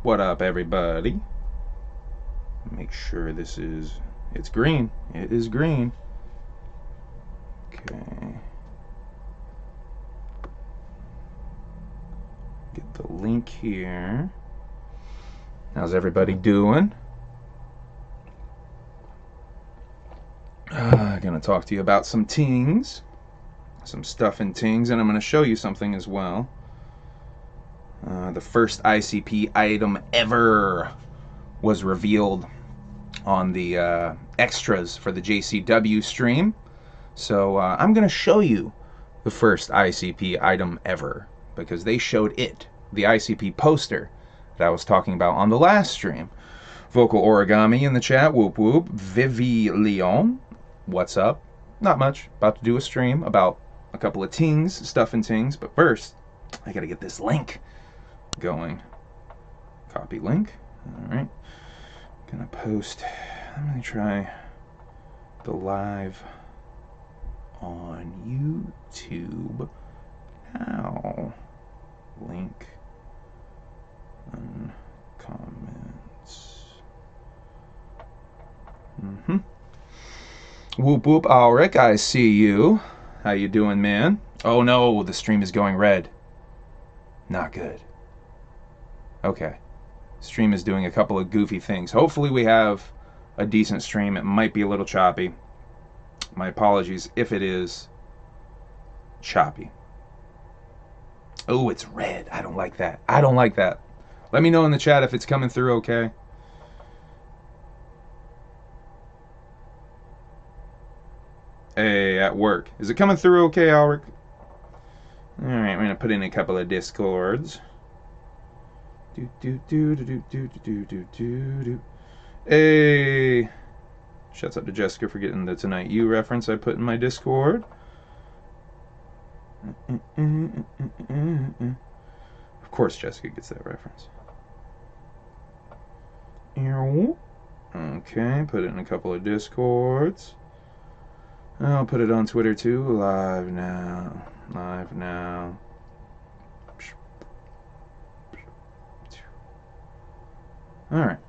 What up, everybody? Make sure it's green. It is green. Okay. Get the link here. How's everybody doing? Gonna talk to you about some tings. Some stuff in tings, and I'm gonna show you something as well. The first ICP item ever was revealed on the extras for the JCW stream. So I'm going to show you the first ICP item ever, because they showed it, the ICP poster that I was talking about on the last stream. Vocal Origami in the chat, whoop whoop. Vivi Leon, what's up? Not much, about to do a stream about a couple of tings, stuff and tings, but first, I gotta get this link going. Copy link. Alright. Gonna post. I'm gonna try the live on YouTube now. Link and comments. Whoop whoop, Alric, I see you. How you doing, man? Oh no, the stream is going red. Not good. Okay. Stream is doing a couple of goofy things. Hopefully we have a decent stream. It might be a little choppy. My apologies if it is choppy. Oh, it's red. I don't like that. I don't like that. Let me know in the chat if it's coming through okay. Hey, at work. Is it coming through okay, Alric? Alright, we're going to put in a couple of discords. Hey! Shouts out to Jessica for getting the Tonight You reference I put in my Discord. Of course Jessica gets that reference. Okay, put it in a couple of Discords. I'll put it on Twitter too. Live now. Live now. Alright.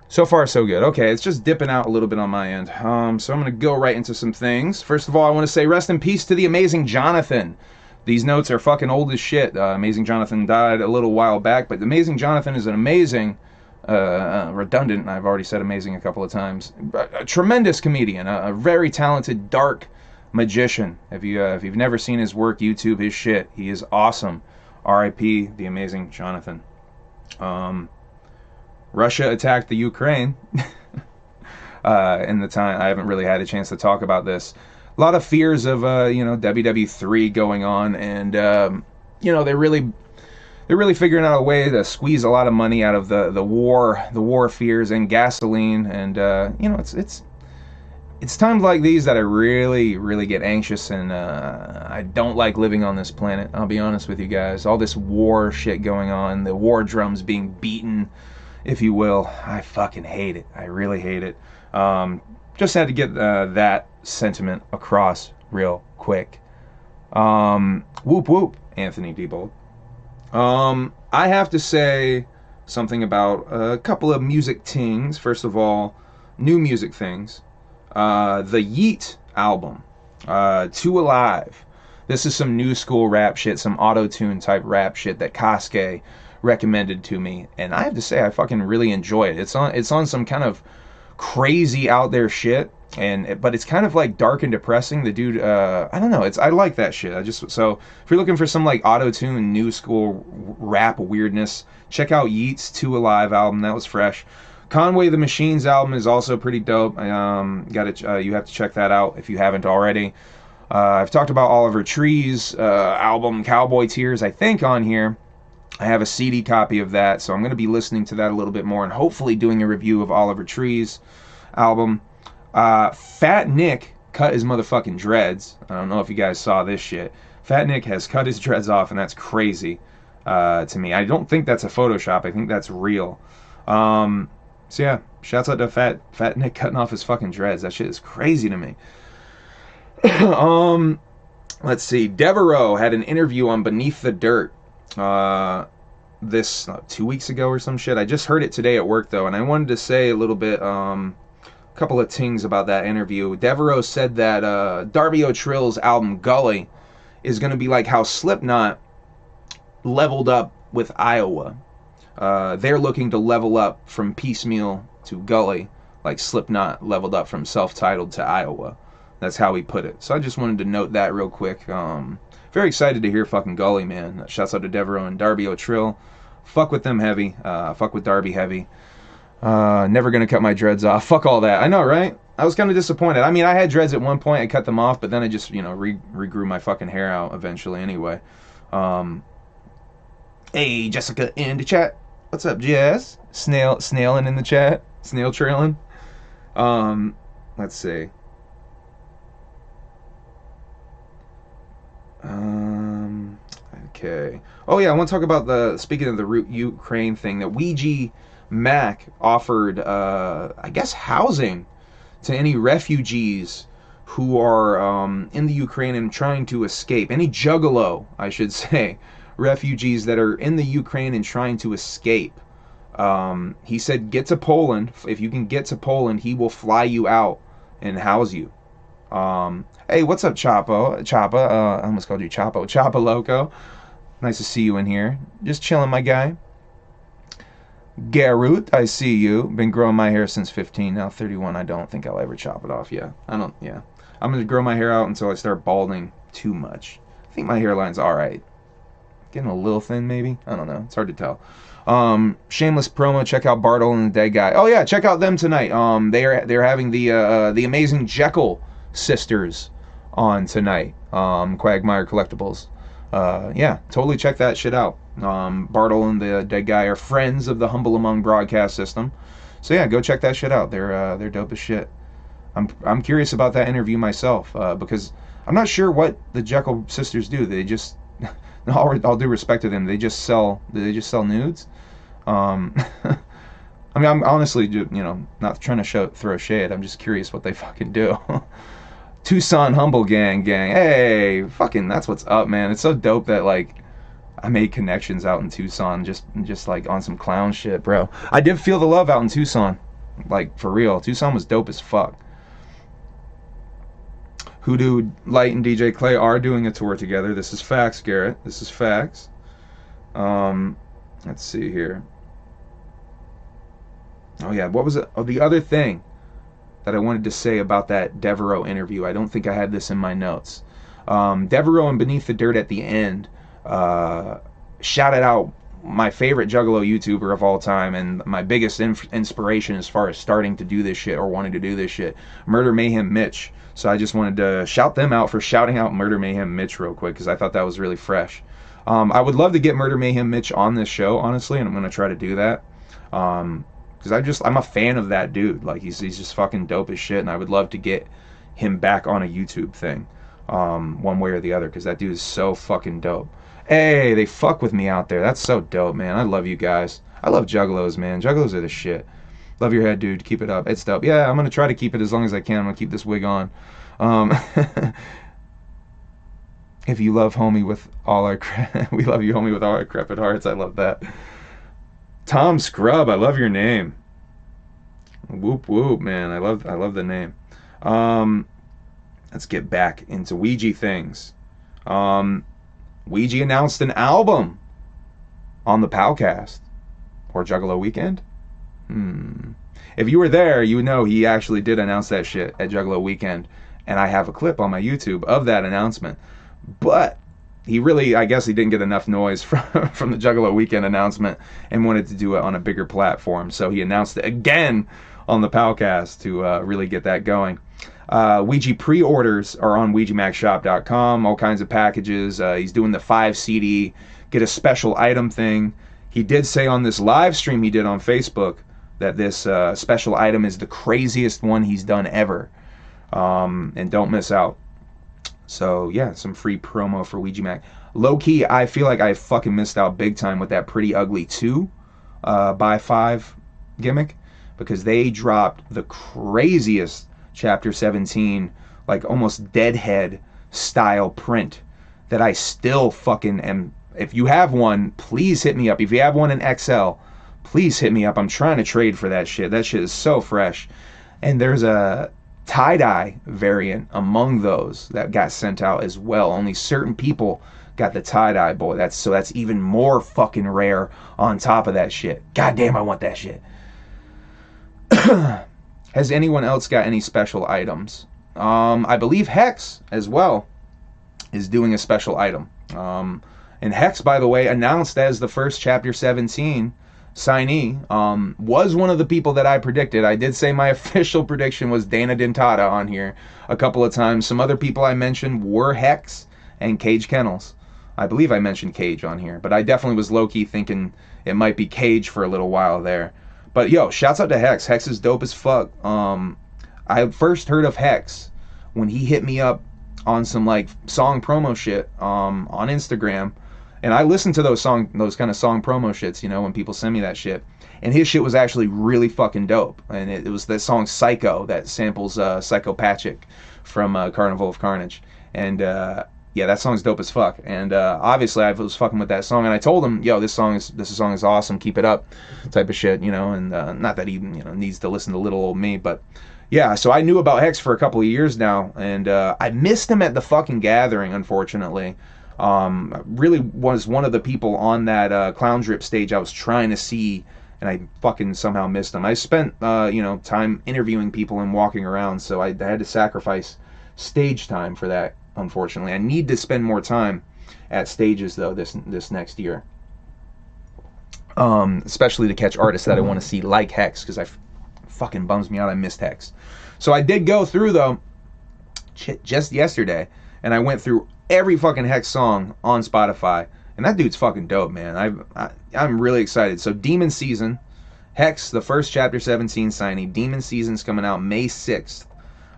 So far, so good. Okay, it's just dipping out a little bit on my end. So I'm going to go right into some things. First of all, I want to say rest in peace to the amazing Jonathan. These notes are fucking old as shit. Amazing Jonathan died a little while back, but Amazing Jonathan is an amazing, redundant, I've already said amazing a couple of times, a tremendous comedian, a very talented, dark magician. If you've never seen his work, YouTube his shit. He is awesome. R.I.P. the amazing Jonathan. Russia attacked the Ukraine in the time. I haven't really had a chance to talk about this. A lot of fears of WW3 going on, and they're really figuring out a way to squeeze a lot of money out of the war fears and gasoline, and it's times like these that I really get anxious, and I don't like living on this planet. I'll be honest with you guys. All this war shit going on, the war drums being beaten, if you will. I fucking hate it. I really hate it. Just had to get that sentiment across real quick. Whoop whoop, Anthony Diebold. I have to say something about a couple of music tings. First of all, new music things. The Yeet album, Two Alive. This is some new school rap shit, some auto-tune type rap shit that Kasuke recommended to me, and I have to say I fucking really enjoy it. It's on some kind of crazy out there shit, but it's kind of like dark and depressing. The dude, I don't know, I like that shit. So if you're looking for some like auto-tune new school rap weirdness, check out Yeet's Two Alive album. That was fresh. Conway the Machine's album is also pretty dope. You have to check that out if you haven't already. I've talked about Oliver Tree's album Cowboy Tears, I think, on here. I have a CD copy of that, so I'm going to be listening to that a little bit more and hopefully doing a review of Oliver Tree's album. Fat Nick cut his motherfucking dreads. I don't know if you guys saw this shit. Fat Nick has cut his dreads off, and that's crazy to me. I don't think that's a Photoshop. I think that's real. So yeah, shouts out to Fat Nick cutting off his fucking dreads. That shit is crazy to me. Let's see. Devereaux had an interview on Beneath the Dirt. this 2 weeks ago or some shit. I just heard it today at work though, and I wanted to say a little bit, couple of things about that interview. Devereaux said that Darby O'Trill's album Gully is going to be like how Slipknot leveled up with Iowa. They're looking to level up from Piecemeal to Gully, like Slipknot leveled up from Self-Titled to Iowa. That's how he put it. So I just wanted to note that real quick. Very excited to hear fucking Gully, man. Shouts out to Devereaux and Darby O'Trill. Fuck with them heavy. Fuck with Darby heavy. Never gonna cut my dreads off. Fuck all that. I know, right? I was kind of disappointed. I mean, I had dreads at one point. I cut them off, but then I just, regrew my fucking hair out eventually anyway. Hey, Jessica in the chat. What's up, Jess? Snailing in the chat. Snail trailing. Let's see. Okay. Oh yeah, I want to talk about speaking of the Ukraine thing, that Ouija Mac offered, I guess, housing to any refugees who are in the Ukraine and trying to escape. Any juggalo, I should say, refugees that are in the Ukraine and trying to escape. He said, get to Poland. If you can get to Poland, he will fly you out and house you. Hey, what's up, Choppa? I almost called you Chapo. Choppa Loco. Nice to see you in here. Just chilling, my guy. Garut, I see you. Been growing my hair since 15, now 31. I don't think I'll ever chop it off. Yeah. I'm going to grow my hair out until I start balding too much. I think my hairline's alright. Getting a little thin, maybe? I don't know. It's hard to tell. Shameless promo. Check out Bartle and the Dead Guy. Oh, yeah. Check out them tonight. They're having the amazing Jekyll sisters on tonight. Quagmire Collectibles. Yeah, totally check that shit out. Bartle and the Dead Guy are friends of the Humble Among broadcast system. So yeah, go check that shit out. They're dope as shit. I'm curious about that interview myself, because I'm not sure what the Jekyll sisters do. They just, all due respect to them, they just sell nudes. I mean, I'm honestly, not trying to throw shade. I'm just curious what they fucking do. Tucson Humble Gang. Hey, fucking, that's what's up, man. It's so dope that, like, I made connections out in Tucson, just like on some clown shit, bro. I did feel the love out in Tucson, like, for real. Tucson was dope as fuck. Hoodoo Light and DJ Clay are doing a tour together. This is facts, Garrett. This is facts. Let's see here. Oh yeah, what was it? Oh, the other thing that I wanted to say about that Devereaux interview. I don't think I had this in my notes. Devereaux and Beneath the Dirt at the end shouted out my favorite Juggalo YouTuber of all time and my biggest inspiration as far as starting to do this shit or wanting to do this shit, Murder Mayhem Mitch. So I just wanted to shout them out for shouting out Murder Mayhem Mitch real quick, because I thought that was really fresh. I would love to get Murder Mayhem Mitch on this show, honestly, and I'm going to try to do that. Because I'm a fan of that dude. Like, he's just fucking dope as shit, and I would love to get him back on a YouTube thing, one way or the other, because that dude is so fucking dope. Hey, they fuck with me out there. That's so dope, man. I love you guys. I love Juggalos, man. Juggalos are the shit. Love your head, dude. Keep it up. It's dope. Yeah, I'm gonna try to keep it as long as I can. I'm gonna keep this wig on. If you love homie with all our we love you, homie, with all our crepid hearts. I love that. Tom Scrub, I love your name. Whoop whoop, man. I love the name. Let's get back into Ouija things. Ouija announced an album on the Powcast or Juggalo Weekend. If you were there, you would know he actually did announce that shit at Juggalo Weekend, and I have a clip on my YouTube of that announcement. But he really, I guess he didn't get enough noise from the Juggalo Weekend announcement and wanted to do it on a bigger platform. So he announced it again on the Powcast to really get that going. Ouija pre-orders are on OuijaMacShop.com, all kinds of packages. He's doing the 5 CD, get a special item thing. He did say on this live stream he did on Facebook that this special item is the craziest one he's done ever. And don't miss out. So yeah, some free promo for Ouija Mac. Low key, I feel like I fucking missed out big time with that Pretty Ugly 2 by 5 gimmick, because they dropped the craziest Chapter 17, like almost Deadhead style print that I still fucking am If you have one, please hit me up. If you have one in XL, please hit me up. I'm trying to trade for that shit. That shit is so fresh. And there's a tie-dye variant among those that got sent out as well. Only certain people got the tie-dye, boy. That's even more fucking rare on top of that shit. God damn, I want that shit. Has anyone else got any special items? I believe H.A.B.S as well is doing a special item. And H.A.B.S, by the way, announced as the first Chapter 17 signee, was one of the people that I predicted. I did say my official prediction was Dana Dentata on here a couple of times. Some other people I mentioned were H.A.B.S and Cage Kennels. I believe I mentioned Cage on here, but I definitely was low-key thinking it might be Cage for a little while there. But yo, shouts out to H.A.B.S. H.A.B.S is dope as fuck. I first heard of H.A.B.S when he hit me up on some like song promo shit on Instagram. And I listened to those kind of song promo shits, you know, when people send me that shit. And his shit was actually really fucking dope. And it was the song Psycho that samples Psychopathic from Carnival of Carnage. And yeah, that song's dope as fuck. And obviously I was fucking with that song, and I told him, yo, this song is awesome, keep it up, type of shit, you know. And not that he, you know, needs to listen to little old me, but yeah. So I knew about H.A.B.S for a couple of years now, and I missed him at the fucking gathering, unfortunately. Really was one of the people on that Clown Drip stage I was trying to see, and I fucking somehow missed him. I spent you know, time interviewing people and walking around, so I had to sacrifice stage time for that. Unfortunately, I need to spend more time at stages though this next year, especially to catch artists that I want to see, like H.A.B.S, because I fucking bums me out I missed H.A.B.S. So I did go through though just yesterday, and I went through every fucking H.A.B.S song on Spotify, and that dude's fucking dope, man. I'm really excited. So Demon Season, H.A.B.S, the first Chapter 17 signee. Demon Season's coming out May 6th.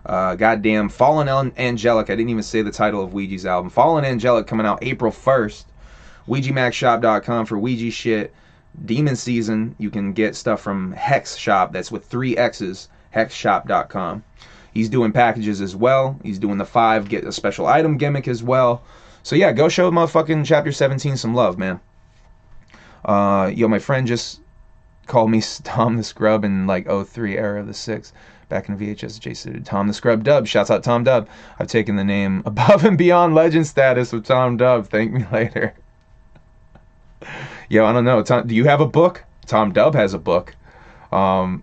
Goddamn, Fallen Angelic. I didn't even say the title of Ouija's album. Fallen Angelic coming out April 1st. OuijaMaxShop.com for Ouija shit. Demon Season, you can get stuff from Hex Shop. That's with 3 X's. HexShop.com. He's doing packages as well. He's doing the 5 get a special item gimmick as well. So yeah, go show motherfucking Chapter 17 some love, man. Yo, my friend just called me Tom the Scrub in like 03 era of the 6. Back in VHS, JCW. Tom the Scrub Dub. Shouts out Tom Dub. I've taken the name above and beyond legend status of Tom Dub. Thank me later. Yo, I don't know. Tom, do you have a book? Tom Dub has a book. I'm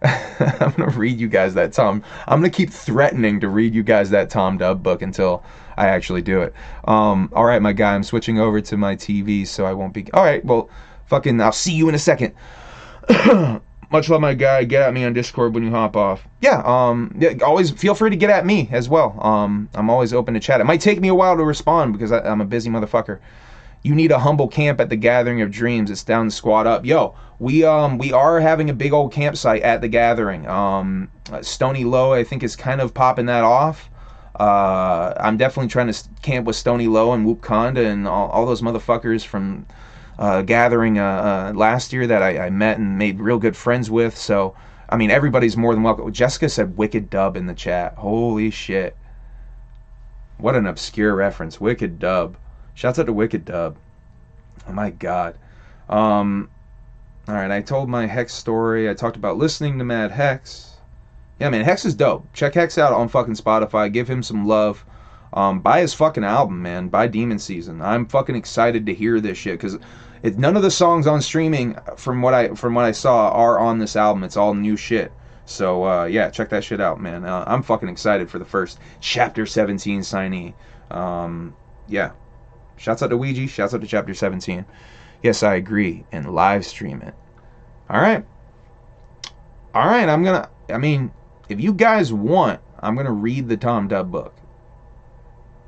going to read you guys that Tom. I'm going to keep threatening to read you guys that Tom Dub book until I actually do it. All right, my guy. I'm switching over to my TV so I won't be... All right, well, fucking I'll see you in a second. Much love, my guy. Get at me on Discord when you hop off. Yeah, always feel free to get at me as well. I'm always open to chat. It might take me a while to respond because I'm a busy motherfucker. You need a humble camp at the Gathering of Dreams. It's down the Squad Up. Yo, we are having a big old campsite at the Gathering. Stony Low, I think, is kind of popping that off. I'm definitely trying to camp with Stony Low and Whoop Conda and all those motherfuckers from Gathering last year that I met and made real good friends with. So, I mean, everybody's more than welcome. Jessica said Wicked Dub in the chat. Holy shit. What an obscure reference. Wicked Dub. Shouts out to Wicked Dub. Oh my god. Alright, I told my H.A.B.S story. I talked about listening to Mad H.A.B.S. Yeah, man, H.A.B.S is dope. Check H.A.B.S out on fucking Spotify. Give him some love. Buy his fucking album, man. Buy Demon Season. I'm fucking excited to hear this shit, because none of the songs on streaming, from what I saw, are on this album. It's all new shit. So yeah, check that shit out, man. I'm fucking excited for the first Chapter 17 signee. Yeah. Shouts out to Ouija. Shouts out to Chapter 17. Yes, I agree. And live stream it. Alright. Alright, I mean, if you guys want, I'm gonna read the Tom Dub book.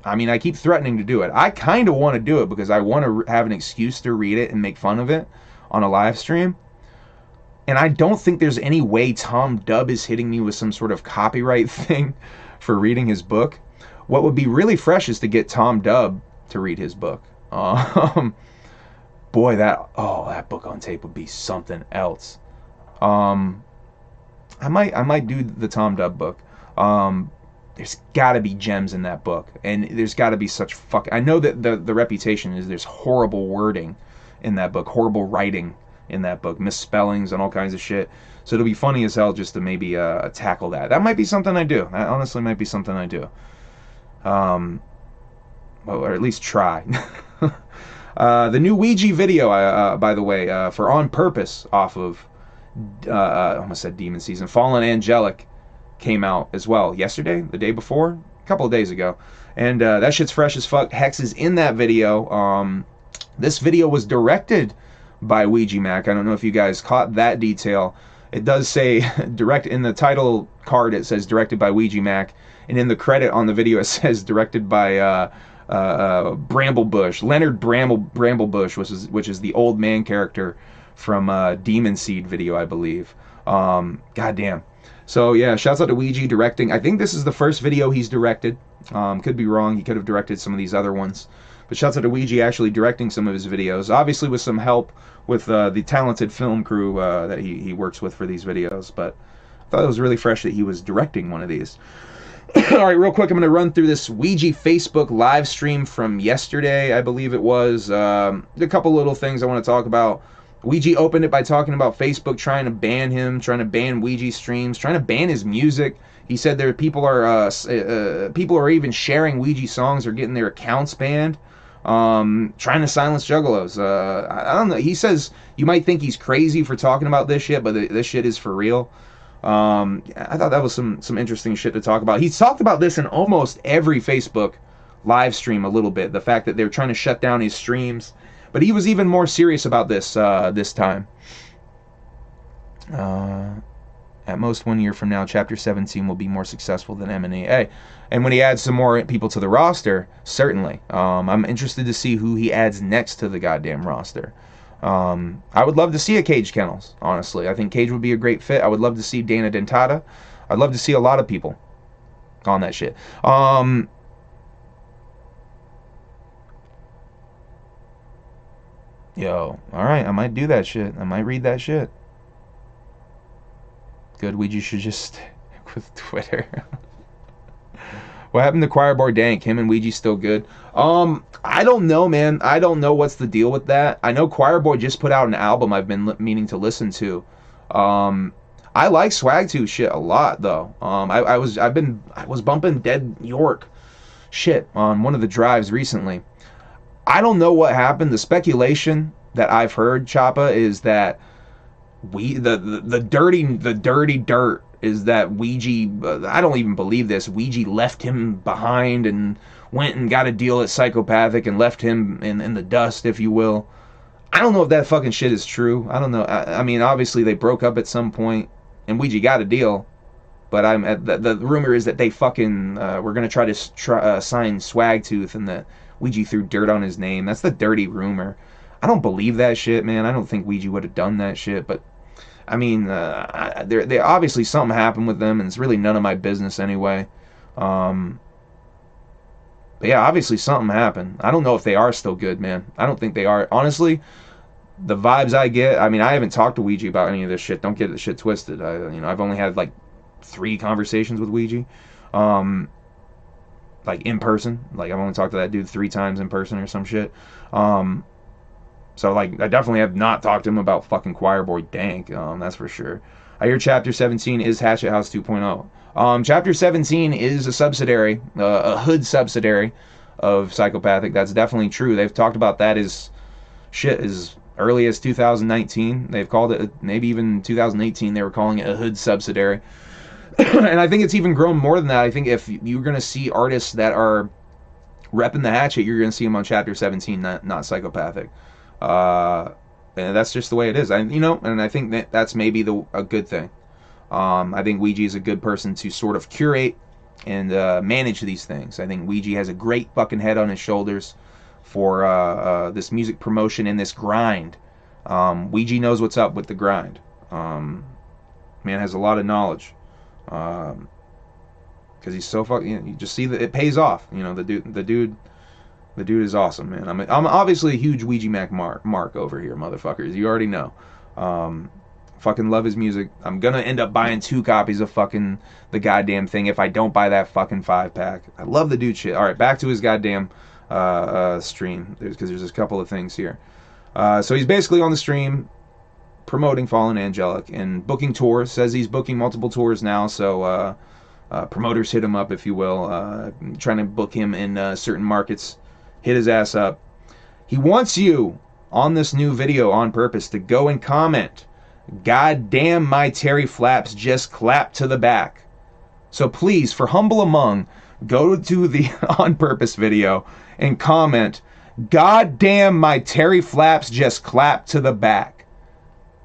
I mean, I keep threatening to do it. I kind of want to do it because I want to have an excuse to read it and make fun of it on a live stream. And I don't think there's any way Tom Dub is hitting me with some sort of copyright thing for reading his book. What would be really fresh is to get Tom Dub to read his book. Boy, that book on tape would be something else. I might do the Tom Dub book. there's got to be gems in that book, and there's got to be such I know that the reputation is there's horrible wording in that book, horrible writing in that book, misspellings and all kinds of shit. So it'll be funny as hell just to maybe tackle that. That might be something I do. That honestly might be something I do. Well, or at least try. The new Ouija video, by the way, for On Purpose off of, I almost said Demon Season, Fallen Angelic, came out as well yesterday, the day before, a couple of days ago. And that shit's fresh as fuck. Hex is in that video. This video was directed by Ouija Mac. I don't know if you guys caught that detail. It does say direct in the title card. It says directed by Ouija Mac, and in the credit on the video it says directed by Bramblebush, Leonard Bramblebush, which is the old man character from Demon Seed video, I believe. Goddamn. So yeah, shouts out to Ouija directing. I think this is the first video he's directed. Could be wrong. He could have directed some of these other ones. But shouts out to Ouija actually directing some of his videos. Obviously with some help with the talented film crew that he works with for these videos. But I thought it was really fresh that he was directing one of these. All right, real quick, I'm going to run through this Ouija Facebook live stream from yesterday, I believe it was. A couple little things I want to talk about. Ouija opened it by talking about Facebook trying to ban him, trying to ban Ouija streams, trying to ban his music. He said there people are even sharing Ouija songs or getting their accounts banned. Trying to silence juggalos. I don't know. He says you might think he's crazy for talking about this shit, but this shit is for real. I thought that was some interesting shit to talk about. He's talked about this in almost every Facebook live stream a little bit. The fact that they're trying to shut down his streams. But he was even more serious about this this time. At most 1 year from now, Chapter 17 will be more successful than M&E. Hey, and when he adds some more people to the roster, certainly. I'm interested to see who he adds next to the goddamn roster. I would love to see a Cage Kennels, honestly. I think Cage would be a great fit. I would love to see Dana Dentata. I'd love to see a lot of people on that shit. Yo, alright, I might do that shit. I might read that shit. Good, Ouija should just stick with Twitter. What happened to Choir Boy Dank? Him and Ouija still good? I don't know, man. I don't know what's the deal with that. I know Choir Boy just put out an album I've been meaning to listen to. I like Swag 2 shit a lot though. I was bumping Dead York shit on one of the drives recently. I don't know what happened. The speculation that I've heard, Choppa, is that the dirty dirt is that Ouija, I don't even believe this, Ouija left him behind and went and got a deal at Psychopathic and left him in the dust, if you will. I don't know if that fucking shit is true. I don't know. I mean, obviously they broke up at some point and Ouija got a deal, but the rumor is that they fucking were gonna try to sign Swagtooth and that Ouija threw dirt on his name. That's the dirty rumor. I don't believe that shit, man. I don't think Ouija would have done that shit, but I mean, they obviously something happened with them, and it's really none of my business anyway. But yeah, obviously something happened. I don't know if they are still good, man. I don't think they are. Honestly, the vibes I get, I mean, I haven't talked to Ouija about any of this shit. Don't get the shit twisted. I've only had like 3 conversations with Ouija. Like in person. Like I've only talked to that dude 3 times in person or some shit. So, like, I definitely have not talked to him about fucking Choir Boy Dank, that's for sure. I hear Chapter 17 is Hatchet House 2.0. Chapter 17 is a subsidiary, a hood subsidiary of Psychopathic. That's definitely true. They've talked about that as early as 2019. They've called it, maybe even 2018, they were calling it a hood subsidiary. And I think it's even grown more than that. I think if you're going to see artists that are repping the Hatchet, you're going to see them on Chapter 17, not Psychopathic. And that's just the way it is. And I think that's maybe a good thing. I think Ouija is a good person to sort of curate and manage these things. I think Ouija has a great fucking head on his shoulders for this music promotion and this grind. Ouija knows what's up with the grind. Man has a lot of knowledge. Because he's so fucking, you just see that it pays off. The dude is awesome, man. I'm obviously a huge Ouija Mac mark over here, motherfuckers. You already know. Fucking love his music. I'm gonna end up buying 2 copies of fucking the goddamn thing if I don't buy that fucking 5-pack. I love the dude shit. All right, back to his goddamn stream, because there's a couple of things here. So he's basically on the stream promoting Fallen Angelic and booking tours. Says he's booking multiple tours now, so promoters hit him up, if you will, trying to book him in certain markets. Hit his ass up. He wants you on this new video on purpose to go and comment, "God damn, my Terry Flaps just clapped to the back." So please, for Humble Among, go to the on purpose video and comment, "God damn, my Terry Flaps just clapped to the back."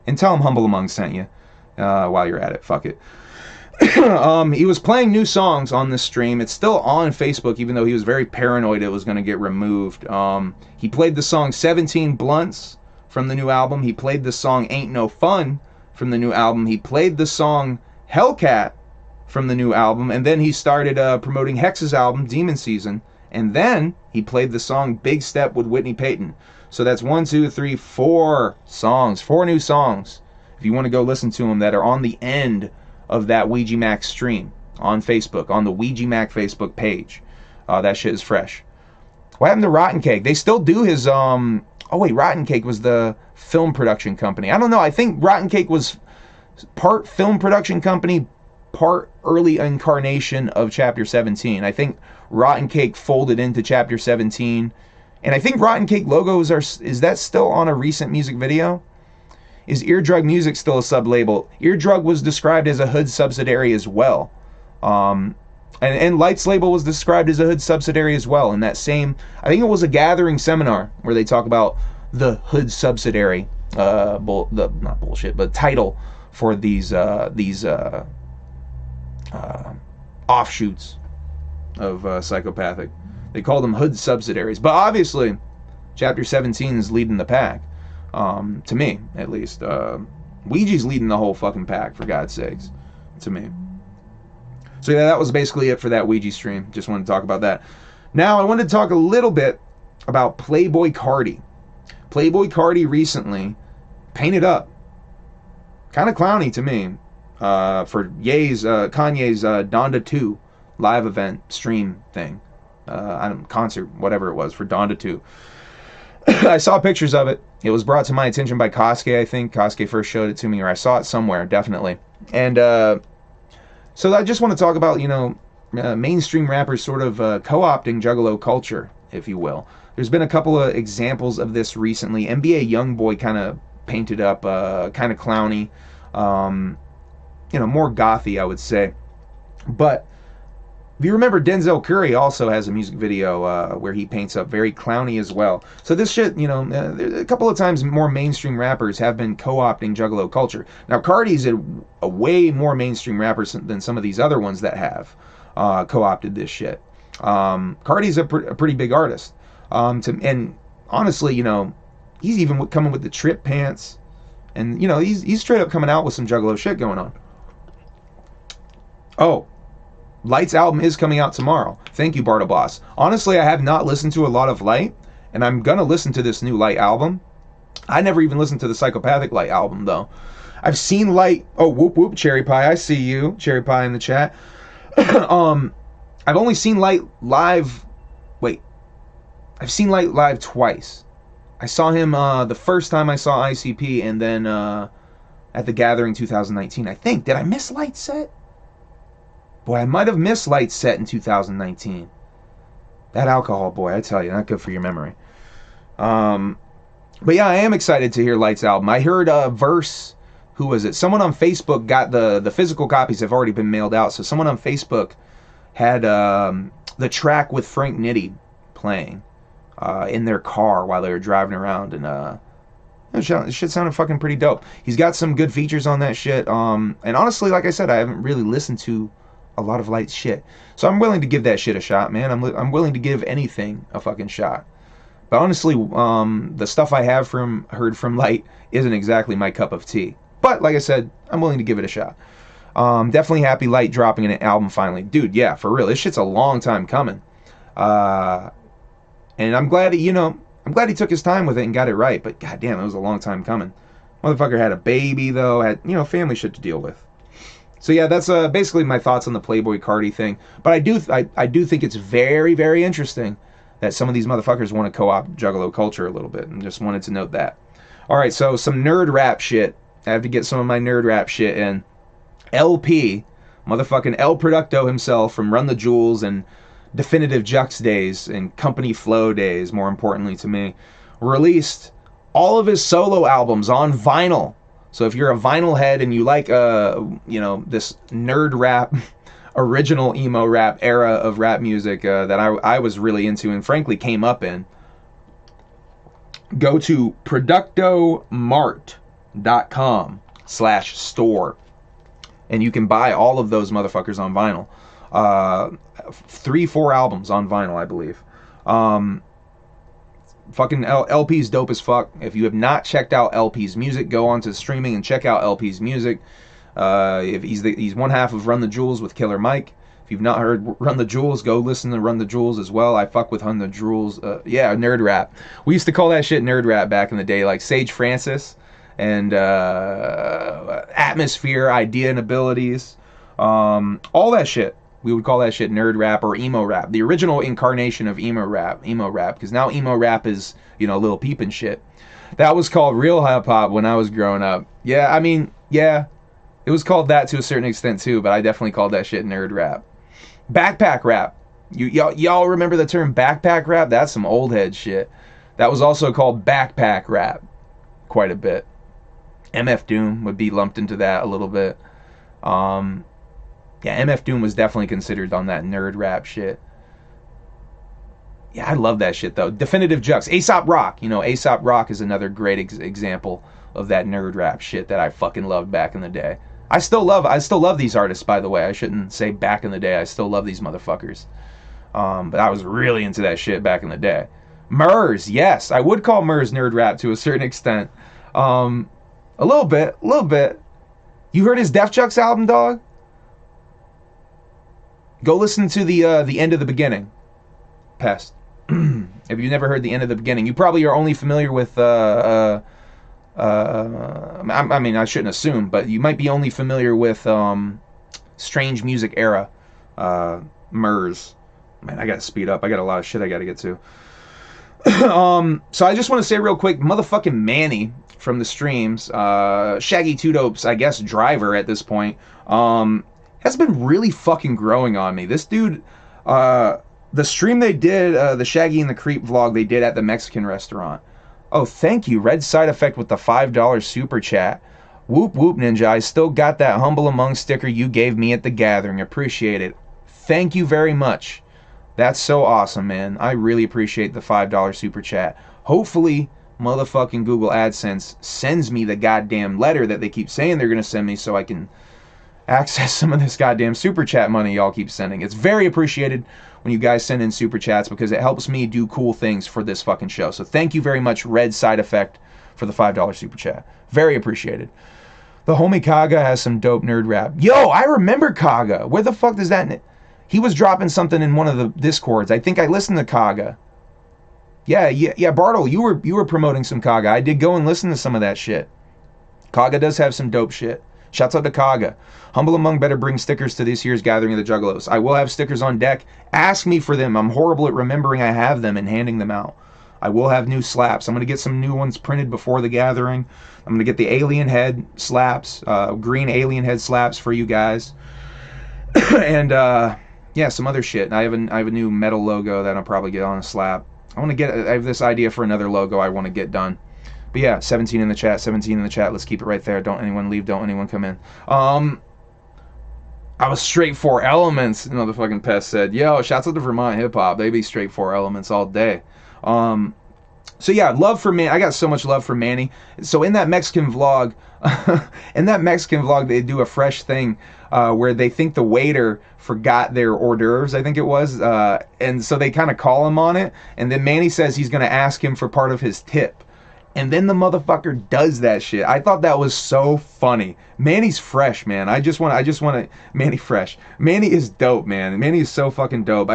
And tell him Humble Among sent you while you're at it. Fuck it. He was playing new songs on this stream. It's still on Facebook, even though he was very paranoid it was going to get removed. He played the song 17 Blunts from the new album. He played the song Ain't No Fun from the new album. He played the song Hellcat from the new album. And then he started promoting Hex's album, Demon Season. And then he played the song Big Step with Whitney Payton. So that's 4 songs, 4 new songs, if you want to go listen to them, that are on the end of that Ouija Mac stream on Facebook, on the Ouija Mac Facebook page. That shit is fresh. What happened to Rotten Cake? They still do his, oh wait, Rotten Cake was the film production company. I don't know, I think Rotten Cake was part film production company, part early incarnation of Chapter 17. I think Rotten Cake folded into Chapter 17. And I think Rotten Cake logos are, is that still on a recent music video? Is Eardrug Music still a sub-label? Eardrug was described as a hood subsidiary as well. And Light's label was described as a hood subsidiary as well. In that same, I think it was a Gathering seminar where they talk about the hood subsidiary, not bullshit, but title for these offshoots of psychopathic. They call them hood subsidiaries. But obviously, Chapter 17 is leading the pack. To me, at least. Ouija's leading the whole fucking pack, for God's sakes. To me. So yeah, that was basically it for that Ouija stream. Just wanted to talk about that. Now, I wanted to talk a little bit about Playboy Cardi. Playboy Cardi recently painted up. Kind of clowny to me. For Kanye's Donda 2 live event stream thing. Concert, whatever it was, for Donda 2. I saw pictures of it. It was brought to my attention by Kosuke, I think. Kosuke first showed it to me, or I saw it somewhere, definitely. And so I just want to talk about, mainstream rappers sort of co-opting Juggalo culture, if you will. There's been a couple of examples of this recently. NBA Youngboy kind of painted up, kind of clowny, more gothy, I would say. But if you remember, Denzel Curry also has a music video where he paints up very clowny as well. So this shit, a couple of times more mainstream rappers have been co-opting Juggalo culture. Now, Cardi's a way more mainstream rapper than some of these other ones that have co-opted this shit. Cardi's a pretty big artist. And honestly, he's even coming with the trip pants. And, he's straight up coming out with some Juggalo shit going on. Oh. Light's album is coming out tomorrow. Thank you, Bartle Boss. Honestly, I have not listened to a lot of Light, and I'm gonna listen to this new Light album. I never even listened to the Psychopathic Light album, though. I've seen Light. Oh, whoop whoop, Cherry Pie. I see you, Cherry Pie, in the chat. I've only seen Light live. Wait, I've seen Light live twice. I saw him the first time I saw ICP, and then at the Gathering 2019. I think. Did I miss Light's set? Boy, I might have missed Light's set in 2019. That alcohol, boy, I tell you, not good for your memory. But yeah, I am excited to hear Light's album. I heard Verse, who was it? Someone on Facebook got the physical copies have already been mailed out. So someone on Facebook had the track with Frank Nitti playing in their car while they were driving around, and it shit sounded fucking pretty dope. He's got some good features on that shit. And honestly, like I said, I haven't really listened to a lot of Light's shit, so I'm willing to give that shit a shot, man. I'm willing to give anything a fucking shot. But honestly, the stuff I have heard from Light isn't exactly my cup of tea. But like I said, I'm willing to give it a shot. Definitely happy Light dropping an album finally, dude. Yeah, for real, this shit's a long time coming. And I'm glad he took his time with it and got it right. But goddamn, it was a long time coming. Motherfucker had a baby, though. Had, you know, family shit to deal with. So yeah, that's basically my thoughts on the Playboy Cardi thing. But I do think it's very, very interesting that some of these motherfuckers want to co-opt Juggalo culture a little bit, and just wanted to note that. All right, so some nerd rap shit. I have to get some of my nerd rap shit in. LP, motherfucking El Producto himself from Run the Jewels and Definitive Jux days and Company Flow days, more importantly to me, released all of his solo albums on vinyl. So if you're a vinyl head and you like, you know, this nerd rap, original emo rap era of rap music that I was really into and frankly came up in, go to productomart.com/store and you can buy all of those motherfuckers on vinyl. 3-4 albums on vinyl, I believe. Fucking LP's dope as fuck. If you have not checked out LP's music, go on to streaming and check out LP's music. If he's one half of Run the Jewels with Killer Mike. If you've not heard Run the Jewels, go listen to Run the Jewels as well. I fuck with Run the Jewels. Yeah, nerd rap. We used to call that shit nerd rap back in the day, like Sage Francis and Atmosphere, Idea and Abilities. All that shit. We would call that shit nerd rap or emo rap. The original incarnation of emo rap, because now emo rap is, you know, Lil Peep and shit. That was called real hip hop when I was growing up. Yeah, I mean, yeah, it was called that to a certain extent too, but I definitely called that shit nerd rap. Backpack rap. Y'all remember the term backpack rap? That's some old head shit. That was also called backpack rap quite a bit. MF Doom would be lumped into that a little bit. Yeah, MF Doom was definitely considered on that nerd rap shit. Yeah, I love that shit though. Definitive Jux, Aesop Rock. You know, Aesop Rock is another great example of that nerd rap shit that I fucking loved back in the day. I still love these artists, by the way. I shouldn't say back in the day. I still love these motherfuckers. But I was really into that shit back in the day. Murs, yes, I would call Murs nerd rap to a certain extent. A little bit. You heard his Def Jux album, dog? Go listen to the End of the Beginning. Pest. If you've never heard the End of the Beginning, you probably are only familiar with I mean, I shouldn't assume, but you might be only familiar with Strange Music Era, Murs. Man, I gotta speed up. I got a lot of shit I gotta get to. So I just want to say real quick, motherfucking Manny from the streams, Shaggy Two Dope's, I guess, driver at this point, has been really fucking growing on me. This dude, the stream they did, the Shaggy and the Creep vlog they did at the Mexican restaurant. Oh, thank you, Red Side Effect with the $5 super chat. Whoop whoop ninja, I still got that Humble Among sticker you gave me at the gathering. Appreciate it. Thank you very much. That's so awesome, man. I really appreciate the $5 super chat. Hopefully, motherfucking Google AdSense sends me the goddamn letter that they keep saying they're gonna send me so I can access some of this goddamn super chat money y'all keep sending. It's very appreciated when you guys send in super chats because it helps me do cool things for this fucking show. So thank you very much, Red Side Effect, for the $5 super chat. Very appreciated. The homie Kaga has some dope nerd rap. Yo, I remember Kaga. Where the fuck does that... He was dropping something in one of the Discords. I think I listened to Kaga. Yeah, Bartle, you were promoting some Kaga. I did go and listen to some of that shit. Kaga does have some dope shit. Shouts out to Kaga. Humble Among better bring stickers to this year's gathering of the Juggalos. I will have stickers on deck. Ask me for them. I'm horrible at remembering I have them and handing them out. I will have new slaps. I'm going to get some new ones printed before the gathering. I'm going to get the alien head slaps, green alien head slaps for you guys. And yeah, some other shit. I have a new metal logo that I'll probably get on a slap. I have this idea for another logo I want to get done. But yeah, 17 in the chat, 17 in the chat. Let's keep it right there. Don't anyone leave. Don't anyone come in. I was straight 4 elements, another fucking pest said. Yo, shouts out to Vermont hip hop. They be straight 4 elements all day. So yeah, love for Manny. I got so much love for Manny. So in that Mexican vlog, they do a fresh thing where they think the waiter forgot their hors d'oeuvres, I think it was. And so they kind of call him on it. And then Manny says he's going to ask him for part of his tip. And then the motherfucker does that shit. I thought that was so funny. Manny's fresh, man. I just want to Manny fresh. Manny is dope, man. Manny is so fucking dope.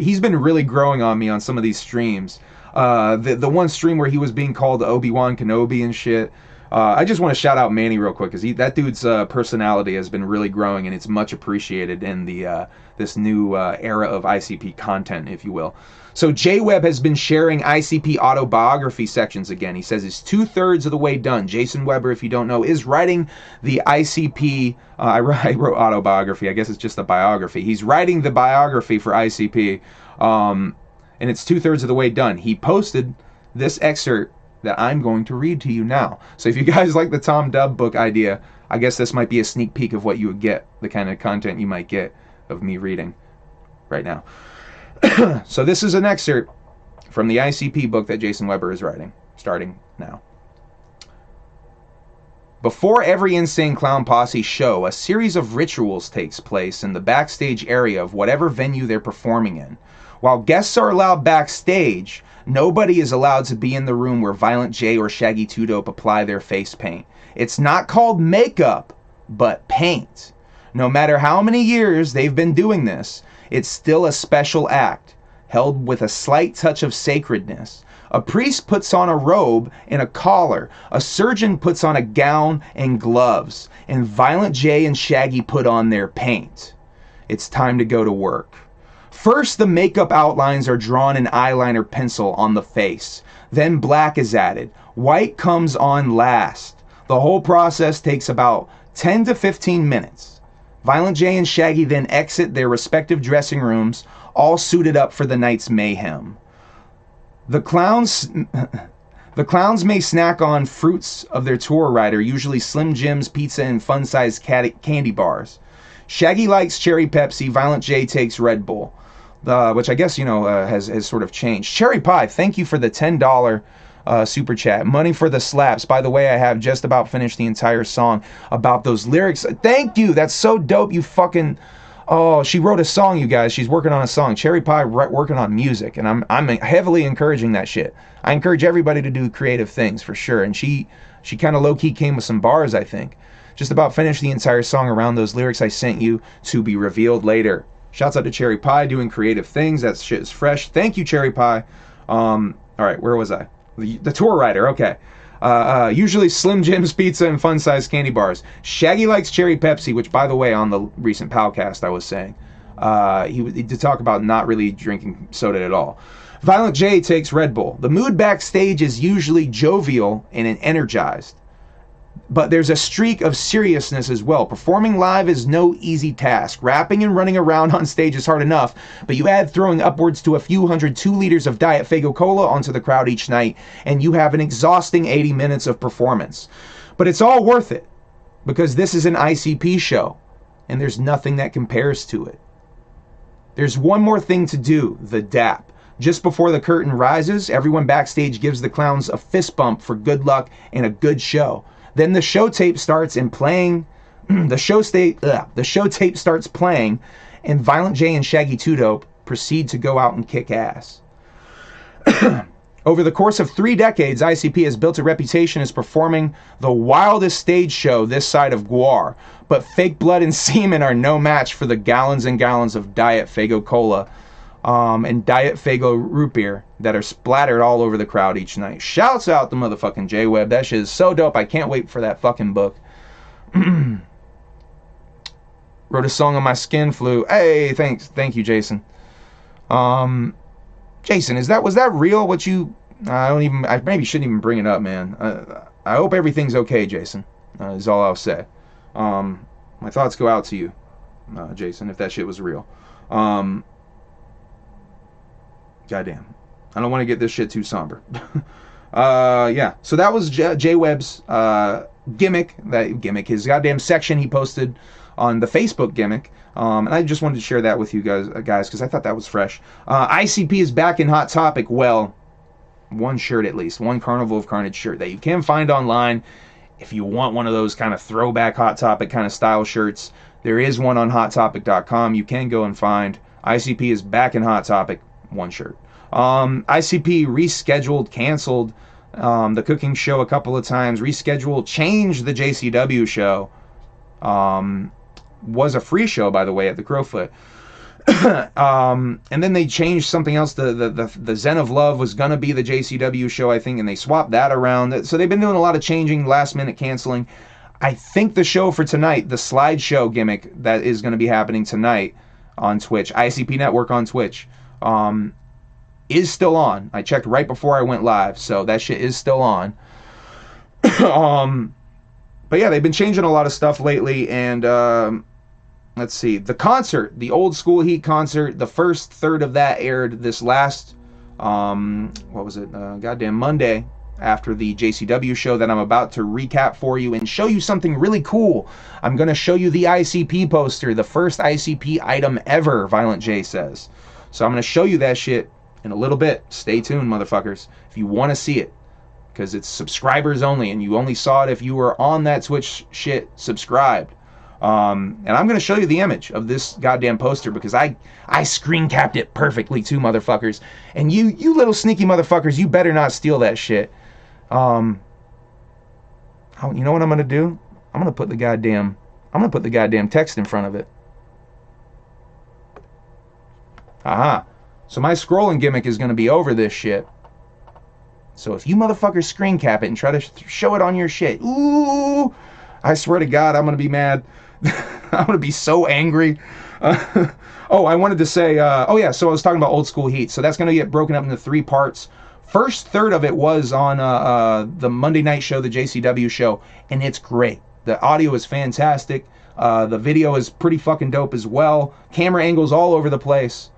He's been really growing on me on some of these streams. The one stream where he was being called Obi-Wan Kenobi and shit. I just want to shout out Manny real quick, because that dude's personality has been really growing, and it's much appreciated in the this new era of ICP content, if you will. So J-Web has been sharing ICP Autobiography sections again. He says it's 2/3 of the way done. Jason Weber, if you don't know, is writing the ICP. I wrote Autobiography. I guess it's just a biography. He's writing the biography for ICP, and it's 2/3 of the way done. He posted this excerpt that I'm going to read to you now. So if you guys like the Tom Dubb book idea, I guess this might be a sneak peek of what you would get, the kind of content you might get of me reading right now. So this is an excerpt from the ICP book that Jason Weber is writing, starting now. Before every Insane Clown Posse show, a series of rituals takes place in the backstage area of whatever venue they're performing in. While guests are allowed backstage, nobody is allowed to be in the room where Violent J or Shaggy 2 Dope apply their face paint. It's not called makeup, but paint. No matter how many years they've been doing this, it's still a special act, held with a slight touch of sacredness. A priest puts on a robe and a collar, a surgeon puts on a gown and gloves, and Violent J and Shaggy put on their paint. It's time to go to work. First, the makeup outlines are drawn in eyeliner pencil on the face. Then black is added. White comes on last. The whole process takes about 10 to 15 minutes. Violent J and Shaggy then exit their respective dressing rooms, all suited up for the night's mayhem. The clowns may snack on fruits of their tour rider, usually Slim Jims, pizza, and fun-sized candy bars. Shaggy likes cherry Pepsi. Violent J takes Red Bull, which I guess, you know, has sort of changed. Cherry Pie, thank you for the $10 super chat. Money for the slaps. By the way, I have just about finished the entire song about those lyrics. Thank you. That's so dope. You fucking... Oh, she wrote a song, you guys. She's working on a song. Cherry Pie working on music, and I'm heavily encouraging that shit. I encourage everybody to do creative things for sure. And she kind of low-key came with some bars, I think. Just about finished the entire song around those lyrics I sent you, to be revealed later. Shouts out to Cherry Pie doing creative things. That shit is fresh. Thank you, Cherry Pie. All right, where was I? The tour rider, okay. Usually Slim Jims, pizza, and fun-sized candy bars. Shaggy likes cherry Pepsi, which, by the way, on the recent Palcast I was saying, he did talk about not really drinking soda at all. Violent J takes Red Bull. The mood backstage is usually jovial and energized, but there's a streak of seriousness as well. Performing live is no easy task. Rapping and running around on stage is hard enough, but you add throwing upwards to a few hundred 2 liters of Diet Faygo Cola onto the crowd each night, and you have an exhausting 80 minutes of performance. But it's all worth it, because this is an ICP show, and there's nothing that compares to it. There's one more thing to do, the dap. Just before the curtain rises, everyone backstage gives the clowns a fist bump for good luck and a good show. Then the show tape starts and playing. The show tape starts playing, and Violent J and Shaggy 2 Dope proceed to go out and kick ass. Over the course of 3 decades, ICP has built a reputation as performing the wildest stage show this side of Guar, but fake blood and semen are no match for the gallons and gallons of Diet Faygo Cola and Diet Faygo root beer that are splattered all over the crowd each night. Shouts out to motherfucking J-Web. That shit is so dope. I can't wait for that fucking book. Wrote a song on my skin flu. Hey, thanks. Thank you, Jason. Jason, was that real? What you... I maybe shouldn't even bring it up, man. I hope everything's okay, Jason. Is all I'll say. My thoughts go out to you, Jason, if that shit was real. Goddamn. I don't want to get this shit too somber. Yeah. So that was J-Web's gimmick, his goddamn section he posted on the Facebook gimmick. And I just wanted to share that with you guys, because I thought that was fresh. ICP is back in Hot Topic. Well, one shirt at least. One Carnival of Carnage shirt that you can find online. If you want one of those kind of throwback Hot Topic kind of style shirts, there is one on HotTopic.com. You can go and find. ICP is back in Hot Topic. One shirt. ICP rescheduled, canceled the cooking show a couple of times, rescheduled, changed the JCW show. Was a free show, by the way, at the Crowfoot. And then they changed something else. The Zen of Love was gonna be the JCW show, I think, and they swapped that around. So they've been doing a lot of changing, last minute canceling. I think the show for tonight, the slideshow gimmick that is going to be happening tonight on Twitch, ICPnetwork on Twitch, is still on. I checked right before I went live, so that shit is still on. But yeah, they've been changing a lot of stuff lately, and let's see. The concert, the Old School Heat concert, the first third of that aired this last, what was it, goddamn Monday, after the JCW show that I'm about to recap for you and show you something really cool. I'm going to show you the ICP poster, the first ICP item ever, Violent J says. So I'm going to show you that shit in a little bit. Stay tuned, motherfuckers, if you want to see it, because it's subscribers only, and you only saw it if you were on that Twitch shit subscribed. And I'm going to show you the image of this goddamn poster, because I screen capped it perfectly too, motherfuckers. And you little sneaky motherfuckers, you better not steal that shit. You know what I'm gonna do? I'm gonna put the goddamn text in front of it. Aha. So my scrolling gimmick is gonna be over this shit. So if you motherfuckers screen cap it and try to show it on your shit, ooh, I swear to God, I'm gonna be mad. I'm gonna be so angry. Oh, I wanted to say, oh yeah, so I was talking about Old School Heat. So that's gonna get broken up into 3 parts. First third of it was on the Monday night show, the JCW show, and it's great. The audio is fantastic. The video is pretty fucking dope as well. Camera angles all over the place.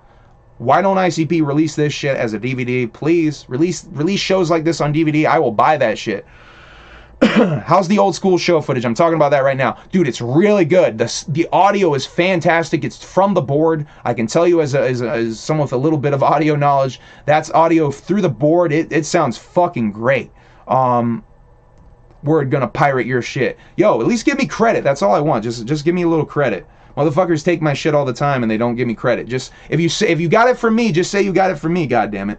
Why don't ICP release this shit as a DVD? Please, release shows like this on DVD. I will buy that shit. How's the old school show footage? I'm talking about that right now. Dude, it's really good. The audio is fantastic. It's from the board. I can tell you as someone with a little bit of audio knowledge, that's audio through the board. It sounds fucking great. We're gonna pirate your shit. Yo, at least give me credit. That's all I want. Just give me a little credit. Motherfuckers take my shit all the time and they don't give me credit. Just if you got it from me, just say you got it from me, goddammit.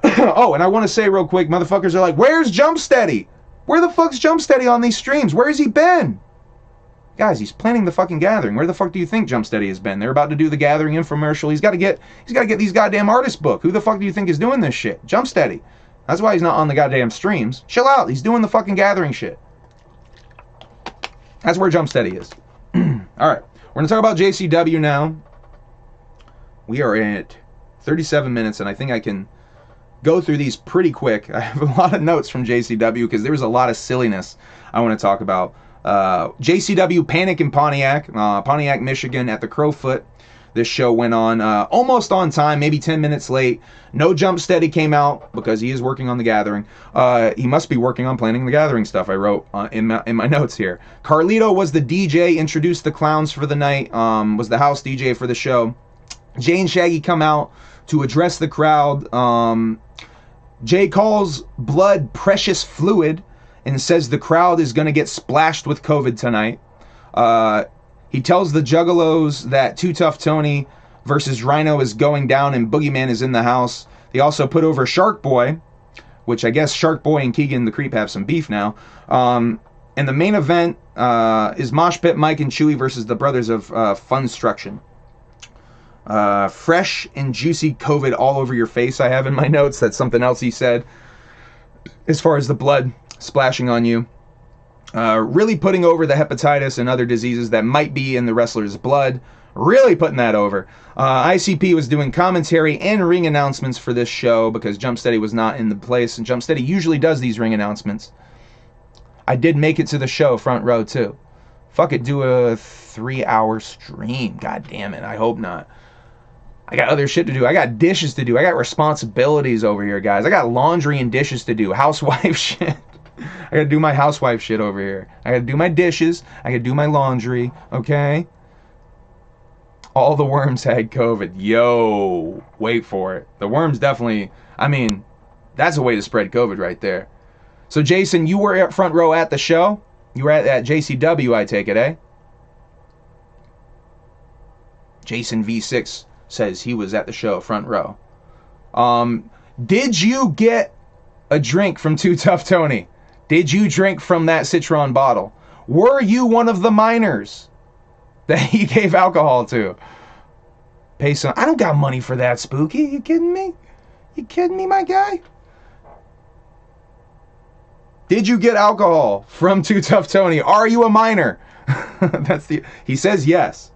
Oh, and I want to say real quick, motherfuckers are like, where's Jump Steady? Where the fuck's Jump Steady on these streams? Where has he been? Guys, he's planning the fucking gathering. Where the fuck do you think Jump Steady has been? They're about to do the gathering infomercial. He's got to get these goddamn artists booked. Who the fuck do you think is doing this shit? Jump Steady. That's why he's not on the goddamn streams. Chill out. He's doing the fucking gathering shit. That's where Jump Steady is. Alright. We're going to talk about JCW now. We are at 37 minutes, and I think I can go through these pretty quick. I have a lot of notes from JCW because there was a lot of silliness I want to talk about. JCW Panic in Pontiac, Pontiac, Michigan at the Crowfoot. This show went on almost on time, maybe 10 minutes late. No Jump Steady came out because he is working on the gathering. He must be working on planning the gathering stuff, I wrote in my notes here. Carlito was the DJ, introduced the clowns for the night, was the house DJ for the show. Jay and Shaggy come out to address the crowd. Jay calls blood precious fluid and says the crowd is going to get splashed with COVID tonight. He tells the Juggalos that Too Tough Tony versus Rhino is going down and Boogeyman is in the house. They also put over Shark Boy, which I guess Shark Boy and Keegan the Creep have some beef now. And the main event is Mosh Pit Mike and Chewy versus the brothers of Funstruction. Fresh and juicy COVID all over your face, I have in my notes. That's something else he said as far as the blood splashing on you. Really putting over the hepatitis and other diseases that might be in the wrestler's blood. Really putting that over. ICP was doing commentary and ring announcements for this show because Jump Steady was not in the place, and Jump Steady usually does these ring announcements. I did make it to the show front row too. Fuck it, do a 3-hour stream. God damn it, I hope not. I got other shit to do. I got dishes to do. I got responsibilities over here, guys. I got laundry and dishes to do. Housewife shit. I gotta do my housewife shit over here. I gotta do my dishes. I gotta do my laundry. Okay? All the worms had COVID. Yo, wait for it. The worms definitely, I mean, that's a way to spread COVID right there. So, Jason, you were at front row at the show? You were at JCW, I take it, eh? Jason V6 says he was at the show, front row. Did you get a drink from Too Tough Tony? Did you drink from that Citron bottle? Were you one of the minors that he gave alcohol to? Pay some. I don't got money for that, Spooky. You kidding me? You kidding me, my guy? Did you get alcohol from Too Tough Tony? Are you a minor? He says yes.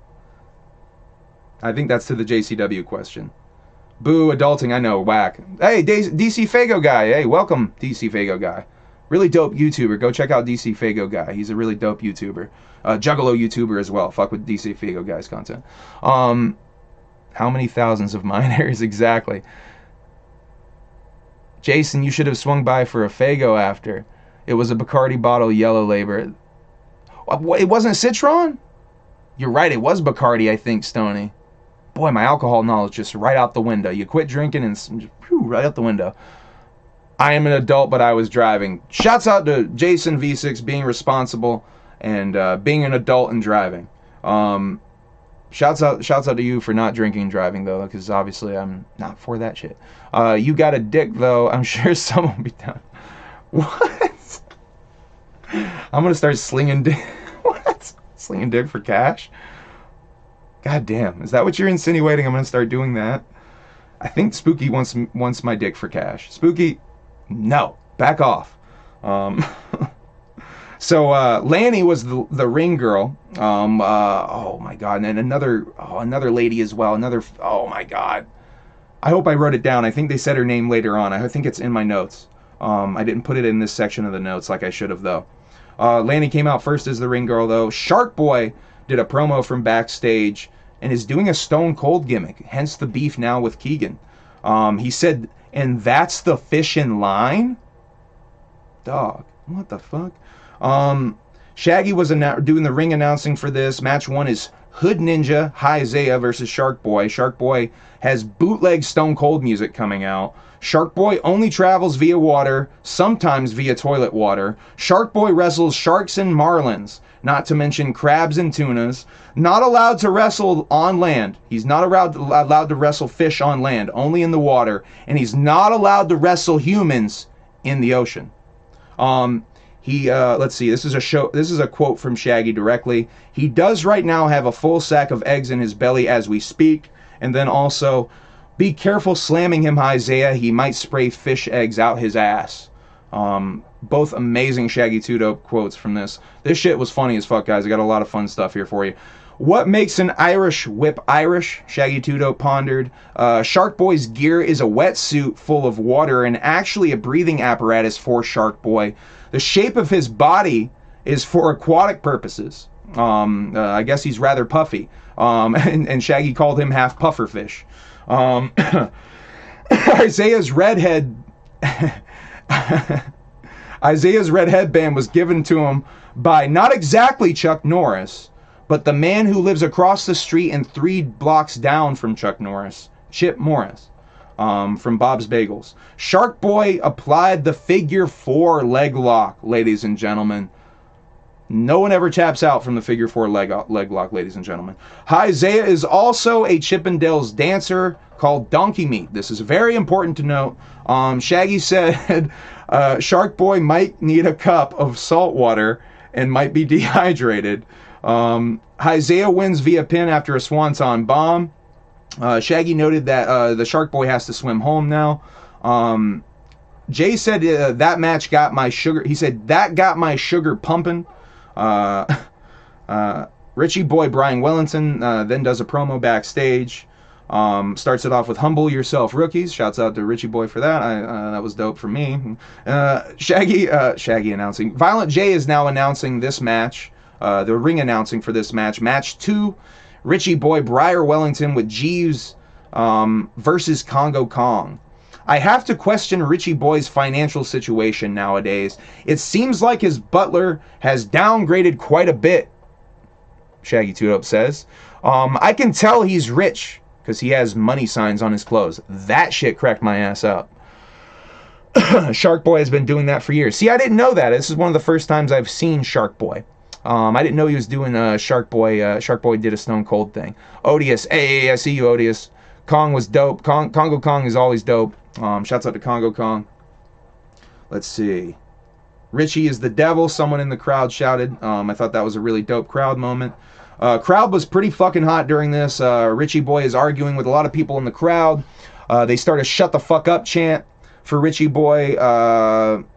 I think that's to the JCW question. Boo, adulting, I know, whack. Hey, DC Fago guy. Hey, welcome, DC Fago guy. Really dope YouTuber. Go check out DC Fago guy. He's a really dope YouTuber. Juggalo YouTuber as well. Fuck with DC Fago guy's content. How many thousands of minors exactly? Jason, you should have swung by for a Fago after. It was a Bacardi bottle, yellow label. It wasn't Citron? You're right, it was Bacardi, I think, Stoney. Boy, my alcohol knowledge just right out the window. You quit drinking and whew, right out the window. I am an adult, but I was driving. Shouts out to Jason V6 being responsible and being an adult and driving. Shouts out to you for not drinking and driving, though, because obviously I'm not for that shit. You got a dick, though. I'm sure someone will be down. What? I'm going to start slinging dick. What? Slinging dick for cash? God damn. Is that what you're insinuating? I'm going to start doing that? I think Spooky wants my dick for cash. Spooky, no. Back off. So Lanny was the ring girl. Oh my god. And another lady as well. Oh my god. I hope I wrote it down. I think they said her name later on. I think it's in my notes. I didn't put it in this section of the notes like I should have, though. Lanny came out first as the ring girl, though. Shark Boy did a promo from Backstage and is doing a Stone Cold gimmick, hence the beef now with Keegan. He said, and that's the fish in line? Dog, what the fuck? Shaggy was doing the ring announcing for this. Match 1 is Hood Ninja, Isaiah versus Shark Boy. Shark Boy has bootleg Stone Cold music coming out. Shark Boy only travels via water, sometimes via toilet water. Shark Boy wrestles sharks and marlins, not to mention crabs and tunas. Not allowed to wrestle on land. He's not allowed to wrestle fish on land, only in the water. And he's not allowed to wrestle humans in the ocean. Let's see, this is a quote from Shaggy directly. He does right now have a full sack of eggs in his belly as we speak. And then also, be careful slamming him, Isaiah. He might spray fish eggs out his ass. Both amazing Shaggy 2 Dope quotes from this. This shit was funny as fuck, guys. I got a lot of fun stuff here for you. What makes an Irish whip Irish? Shaggy 2 Dope pondered. Shark Boy's gear is a wetsuit full of water and actually a breathing apparatus for Shark Boy. The shape of his body is for aquatic purposes. I guess he's rather puffy. And Shaggy called him half pufferfish. Isaiah's red headband was given to him by not exactly Chuck Norris, but the man who lives across the street and 3 blocks down from Chuck Norris, Chip Morris, from Bob's Bagels. Shark Boy applied the figure 4 leg lock, ladies and gentlemen. No one ever taps out from the figure 4 leg lock, ladies and gentlemen. Isaiah is also a Chippendales dancer called Donkey Meat. This is very important to note. Shaggy said Shark Boy might need a cup of salt water and might be dehydrated. Isaiah wins via pin after a swanton bomb. Shaggy noted that the Shark Boy has to swim home now. Jay said that match got my sugar. He said that got my sugar pumping. Richie Boy Brian Wellington then does a promo backstage. Starts it off with "Humble Yourself, Rookies." Shouts out to Richie Boy for that. That was dope for me. Shaggy announcing. Violent J is now announcing this match. The ring announcing for this match. Match 2, Richie Boy Briar Wellington with Jeeves versus Congo Kong. I have to question Richie Boy's financial situation nowadays. It seems like his butler has downgraded quite a bit, Shaggy 2 Dope says. I can tell he's rich because he has money signs on his clothes. That shit cracked my ass up. Shark Boy has been doing that for years. See, I didn't know that. This is one of the first times I've seen Shark Boy. I didn't know he was doing Shark Boy. Shark Boy did a Stone Cold thing. Odious. Hey, I see you, Odious. Kong was dope. Congo Kong is always dope. Shouts out to Congo Kong. Let's see. Richie is the devil. Someone in the crowd shouted. I thought that was a really dope crowd moment. Crowd was pretty fucking hot during this. Richie Boy is arguing with a lot of people in the crowd. They start a shut the fuck up chant for Richie Boy.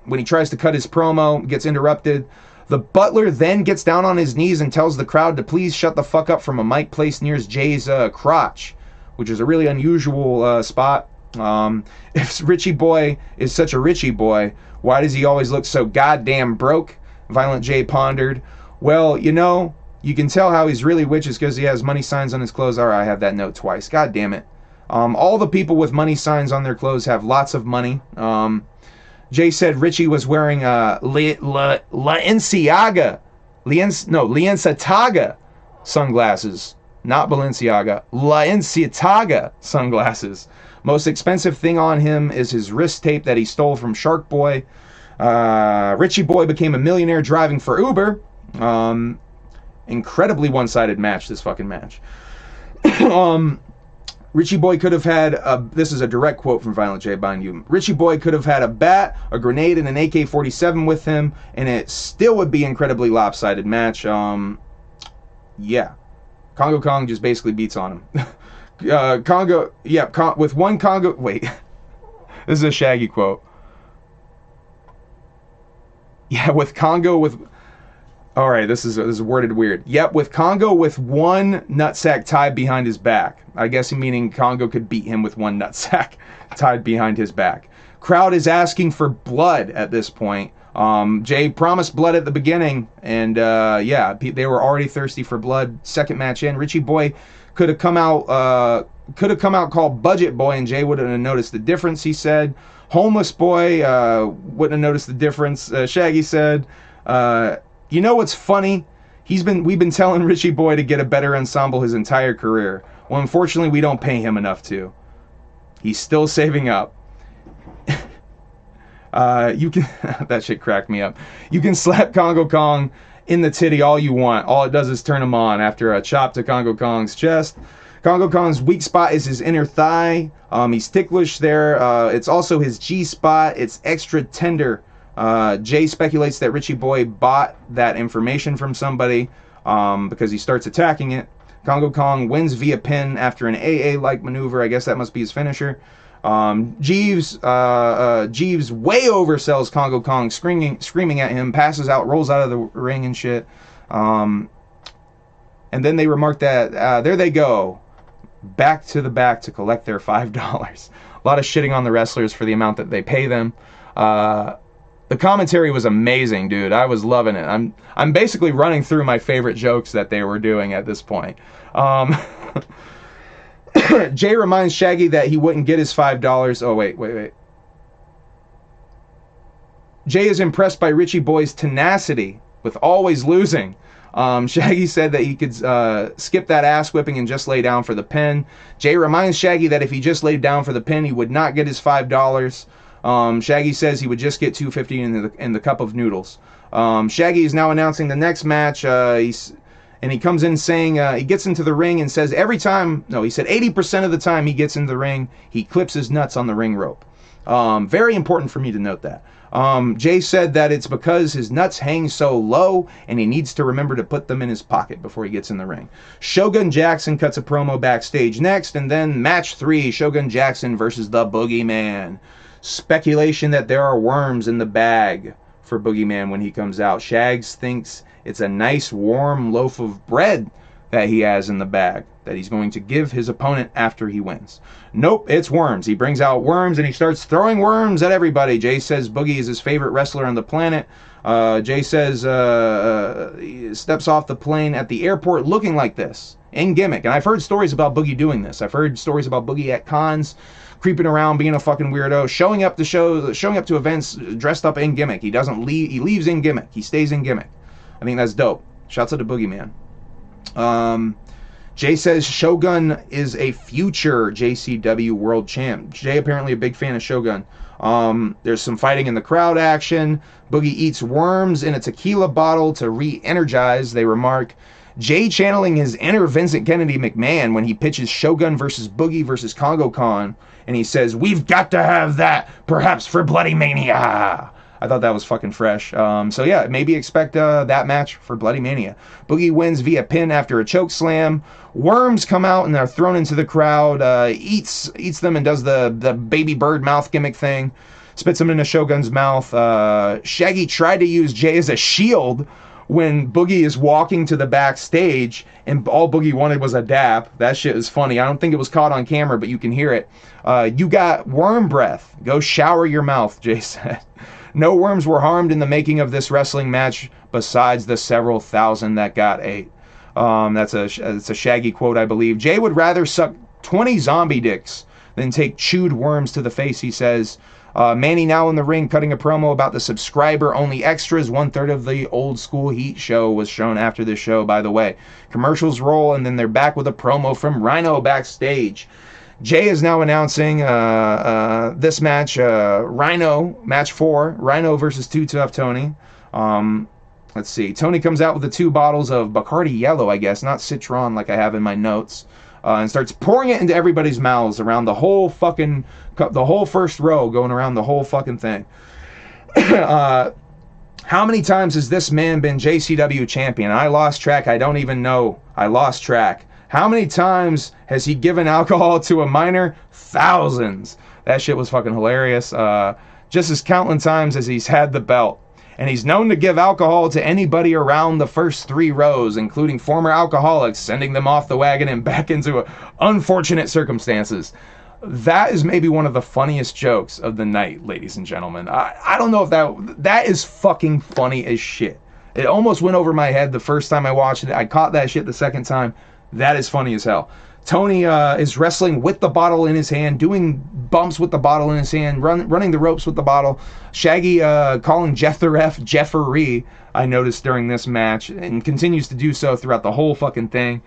When he tries to cut his promo, gets interrupted. The Butler then gets down on his knees and tells the crowd to please shut the fuck up from a mic placed near Jay's crotch, which is a really unusual spot. If Richie Boy is such a Richie Boy, why does he always look so goddamn broke? Violent J pondered. Well, you know, you can tell how he's really rich is because he has money signs on his clothes. Alright, I have that note twice. God damn it. All the people with money signs on their clothes have lots of money. Jay said Richie was wearing Lienceaga sunglasses. Not Balenciaga. Lienceaga sunglasses. Most expensive thing on him is his wrist tape that he stole from Shark Boy. Richie Boy became a millionaire driving for Uber. Incredibly one-sided match, this fucking match. Richie Boy could have had, this is a direct quote from Violent J, mind you. Richie Boy could have had a bat, a grenade, and an AK-47 with him, and it still would be incredibly lopsided match. Yeah. Congo Kong just basically beats on him. With one Congo, wait. This is a Shaggy quote. Yeah, with Congo, alright, this is worded weird. Yep, with Congo with one nutsack tied behind his back. I guess meaning Congo could beat him with one nutsack tied behind his back. Crowd is asking for blood at this point. Jay promised blood at the beginning, and yeah, they were already thirsty for blood. Second match in, Richie Boy could have come out called Budget Boy, and Jay wouldn't have noticed the difference, he said. Homeless Boy wouldn't have noticed the difference, Shaggy said. You know what's funny? We've been telling Richie Boy to get a better ensemble his entire career. Well, unfortunately, we don't pay him enough to. He's still saving up. You can that shit cracked me up. You can slap Congo Kong in the titty all you want. All it does is turn him on after a chop to Congo Kong's chest. Congo Kong's weak spot is his inner thigh. He's ticklish there. It's also his G spot. It's extra tender. Jay speculates that Richie Boy bought that information from somebody because he starts attacking it. Congo Kong wins via pin after an AA-like maneuver. I guess that must be his finisher. Jeeves way oversells Congo Kong, screaming at him, passes out, rolls out of the ring and shit. And then they remark that there they go, back to the back to collect their $5. A lot of shitting on the wrestlers for the amount that they pay them. The commentary was amazing, dude. I was loving it. I'm basically running through my favorite jokes that they were doing at this point. Jay reminds Shaggy that he wouldn't get his $5. Oh, wait. Jay is impressed by Richie Boy's tenacity with always losing. Shaggy said that he could skip that ass whipping and just lay down for the pin. Jay reminds Shaggy that if he just laid down for the pin, he would not get his $5. Shaggy says he would just get $2.50 in the cup of noodles. Shaggy is now announcing the next match. He comes in saying he gets into the ring and says he said 80% of the time he gets into the ring, he clips his nuts on the ring rope. Very important for me to note that. Jay said that it's because his nuts hang so low and he needs to remember to put them in his pocket before he gets in the ring. Shogun Jackson cuts a promo backstage next, and then match 3, Shogun Jackson versus the Boogeyman. Speculation that there are worms in the bag for Boogeyman when he comes out. Shags thinks it's a nice warm loaf of bread that he has in the bag that he's going to give his opponent after he wins. Nope, it's worms. He brings out worms and he starts throwing worms at everybody. Jay says Boogie is his favorite wrestler on the planet. Jay says he steps off the plane at the airport looking like this, in gimmick. And I've heard stories about Boogie doing this. I've heard stories about Boogie at cons, creeping around, being a fucking weirdo, showing up to events dressed up in gimmick. He doesn't leave. He leaves in gimmick. He stays in gimmick. I think that's dope. Shouts out to Boogeyman. Jay says Shogun is a future JCW world champ. Jay apparently a big fan of Shogun. There's some fighting in the crowd action. Boogie eats worms in a tequila bottle to re-energize, they remark. Jay channeling his inner Vincent Kennedy McMahon when he pitches Shogun versus Boogie versus Congo Kong, and he says, "We've got to have that, perhaps for Bloody Mania." I thought that was fucking fresh. So yeah, maybe expect that match for Bloody Mania. Boogie wins via pin after a choke slam. Worms come out and they're thrown into the crowd. Eats them and does the baby bird mouth gimmick thing. Spits them into Shogun's mouth. Shaggy tried to use Jay as a shield when Boogie is walking to the backstage, and all Boogie wanted was a dap. That shit is funny. I don't think it was caught on camera, but you can hear it. You got worm breath. Go shower your mouth, Jay said. No worms were harmed in the making of this wrestling match, besides the several thousand that got ate. That's a Shaggy quote, I believe. Jay would rather suck 20 zombie dicks than take chewed worms to the face, he says. Manny now in the ring cutting a promo about the subscriber-only extras. 1/3 of the old school Heat show was shown after this show, by the way. Commercials roll, and then they're back with a promo from Rhino backstage. Jay is now announcing this match, Rhino, match 4, Rhino versus Too Tough Tony. Let's see. Tony comes out with the 2 bottles of Bacardi Yellow, I guess, not Citron like I have in my notes. And starts pouring it into everybody's mouths around the whole fucking, the whole first row, going around the whole fucking thing. How many times has this man been JCW champion? I lost track. I don't even know. I lost track. How many times has he given alcohol to a minor? Thousands. That shit was fucking hilarious. Just as countless times as he's had the belt. And he's known to give alcohol to anybody around the first 3 rows, including former alcoholics, sending them off the wagon and back into unfortunate circumstances. That is maybe one of the funniest jokes of the night, ladies and gentlemen. I don't know if that is fucking funny as shit. It almost went over my head the first time I watched it. I caught that shit the second time. That is funny as hell. Tony is wrestling with the bottle in his hand, doing bumps with the bottle in his hand, running the ropes with the bottle. Shaggy calling Jeff the ref Jeffery, I noticed during this match, and continues to do so throughout the whole fucking thing.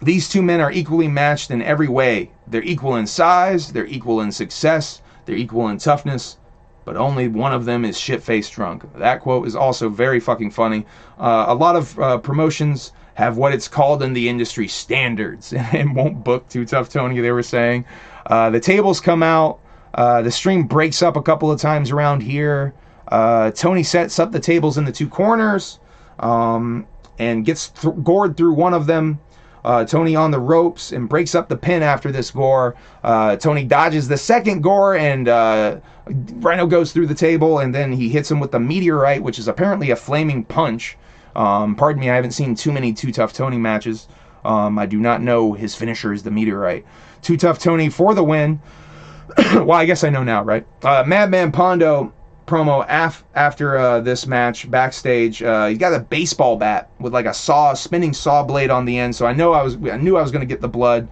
These 2 men are equally matched in every way. They're equal in size, they're equal in success, they're equal in toughness, but only one of them is shit-faced drunk. That quote is also very fucking funny. A lot of promotions have what it's called in the industry standards and won't book Too Tough Tony, they were saying. The tables come out. The stream breaks up a couple of times around here. Tony sets up the tables in the 2 corners and gets gored through one of them. Tony on the ropes and breaks up the pin after this gore. Tony dodges the second gore, and Rhino goes through the table, and then he hits him with the meteorite, which is apparently a flaming punch. Pardon me, I haven't seen too many Too Tough Tony matches. I do not know his finisher is the meteorite. Too Tough Tony for the win. Well, I guess I know now, right? Madman Pondo promo after this match backstage. He's got a baseball bat with like a spinning saw blade on the end. So I knew I was going to get the blood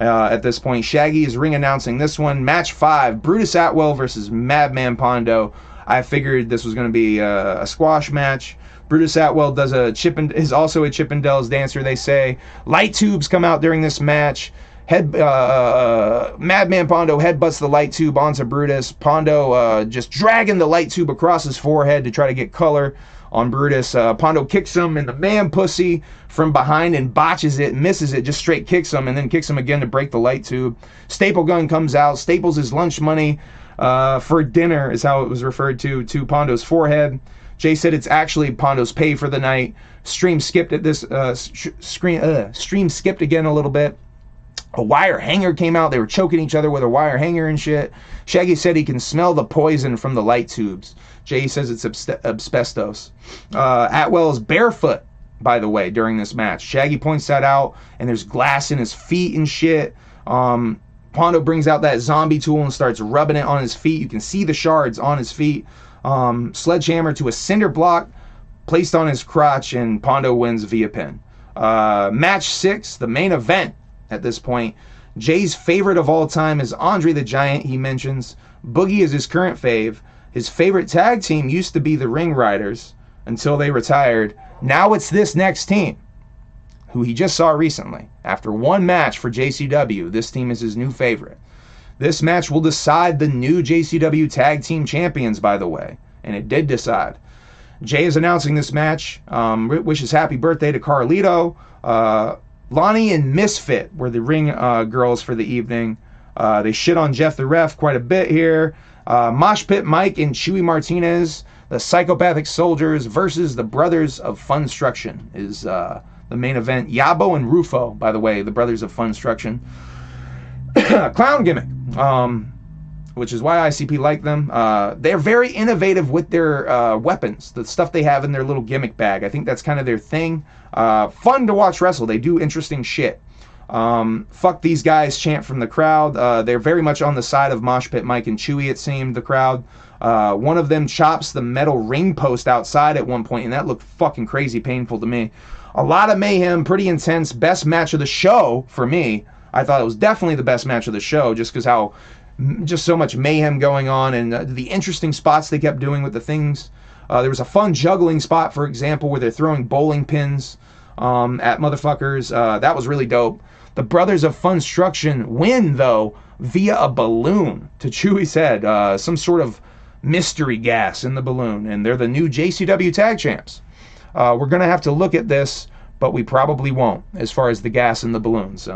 at this point. Shaggy is ring announcing this one. Match 5, Brutus Atwell versus Madman Pondo. I figured this was going to be a squash match. Brutus Atwell is also a Chippendales dancer, they say. Light tubes come out during this match. Madman Pondo headbutts the light tube onto Brutus. Pondo just dragging the light tube across his forehead to try to get color on Brutus. Pondo kicks him in the man pussy from behind and botches it, misses it, just straight kicks him, and then kicks him again to break the light tube. Staple gun comes out, staples his lunch money for dinner, is how it was referred to Pondo's forehead. Jay said it's actually Pondo's pay for the night. Stream skipped at this. Stream skipped again a little bit. A wire hanger came out. They were choking each other with a wire hanger and shit. Shaggy said he can smell the poison from the light tubes. Jay says it's asbestos. Atwell is barefoot, by the way, during this match. Shaggy points that out, and there's glass in his feet and shit. Pondo brings out that zombie tool and starts rubbing it on his feet. You can see the shards on his feet. Sledgehammer to a cinder block placed on his crotch, and Pondo wins via pin. Match 6, the main event at this point. Jay's favorite of all time is Andre the Giant, he mentions. Boogie is his current fave. His favorite tag team used to be the Ring Riders until they retired. Now it's this next team, who he just saw recently. After one match for JCW, this team is his new favorite. This match will decide the new JCW Tag Team Champions, by the way. And it did decide. Jay is announcing this match. Wishes happy birthday to Carlito. Lonnie and Misfit were the ring girls for the evening. They shit on Jeff the Ref quite a bit here. Mosh Pit Mike and Chewy Martinez, the Psychopathic Soldiers versus the Brothers of Funstruction is the main event. Yabo and Rufo, by the way, the Brothers of Funstruction. Clown gimmick, which is why ICP like them. They're very innovative with their weapons, the stuff they have in their little gimmick bag. I think that's kind of their thing. Fun to watch wrestle. They do interesting shit. Fuck these guys chant from the crowd. They're very much on the side of Mosh Pit Mike and Chewy, it seemed, the crowd. One of them chops the metal ring post outside at one point, and that looked fucking crazy painful to me. A lot of mayhem, pretty intense. Best match of the show for me. I thought it was definitely the best match of the show, just because how, just so much mayhem going on, and the interesting spots they kept doing with the things. There was a fun juggling spot, for example, where they're throwing bowling pins at motherfuckers. That was really dope. The Brothers of Funstruction win, though, via a balloon to Chewy's head. Some sort of mystery gas in the balloon, and they're the new JCW Tag Champs. We're going to have to look at this, but we probably won't, as far as the gas in the balloons.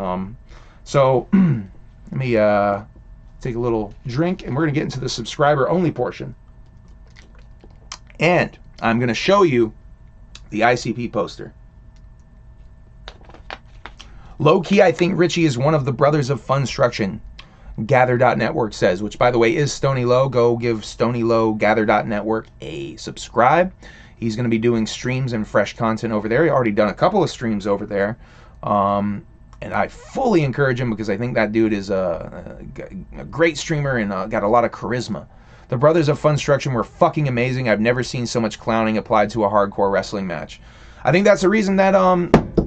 So, let me take a little drink, and we're going to get into the subscriber-only portion. And I'm going to show you the ICP poster. Low-key, I think Richie is one of the Brothers of Funstruction, Gather.network says, which, by the way, is Stony Low. Go give Stony Low, Gather.network a subscribe. He's going to be doing streams and fresh content over there. He already done a couple of streams over there. And I fully encourage him because I think that dude is a great streamer and got a lot of charisma. The Brothers of Funstruction were fucking amazing. I've never seen so much clowning applied to a hardcore wrestling match. I think that's the reason that,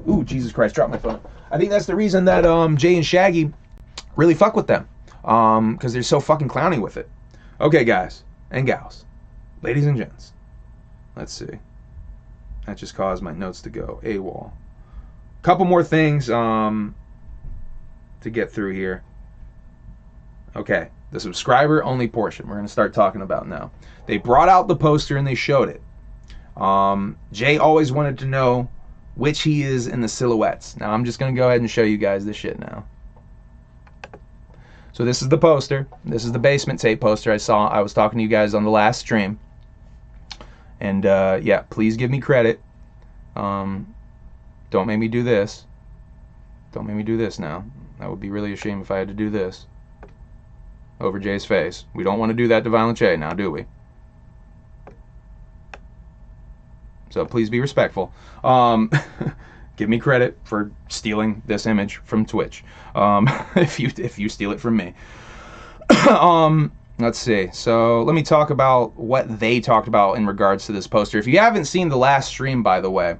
ooh, Jesus Christ, dropped my phone. I think that's the reason that Jay and Shaggy really fuck with them, because they're so fucking clowny with it. Okay, guys and gals, ladies and gents, let's see. That just caused my notes to go AWOL. Couple more things to get through here. Okay, the subscriber only portion we're going to start talking about now. They brought out the poster and they showed it. Jay always wanted to know which he is in the silhouettes. Now I'm just going to go ahead and show you guys this shit now. So this is the poster. This is the basement tape poster I was talking to you guys on the last stream. And yeah, please give me credit. Don't make me do this. Don't make me do this now. That would be really a shame if I had to do this over Jay's face. We don't want to do that to Violent J now, do we? So please be respectful. Give me credit for stealing this image from Twitch. If you steal it from me. Let's see. So let me talk about what they talked about in regards to this poster. If you haven't seen the last stream, by the way,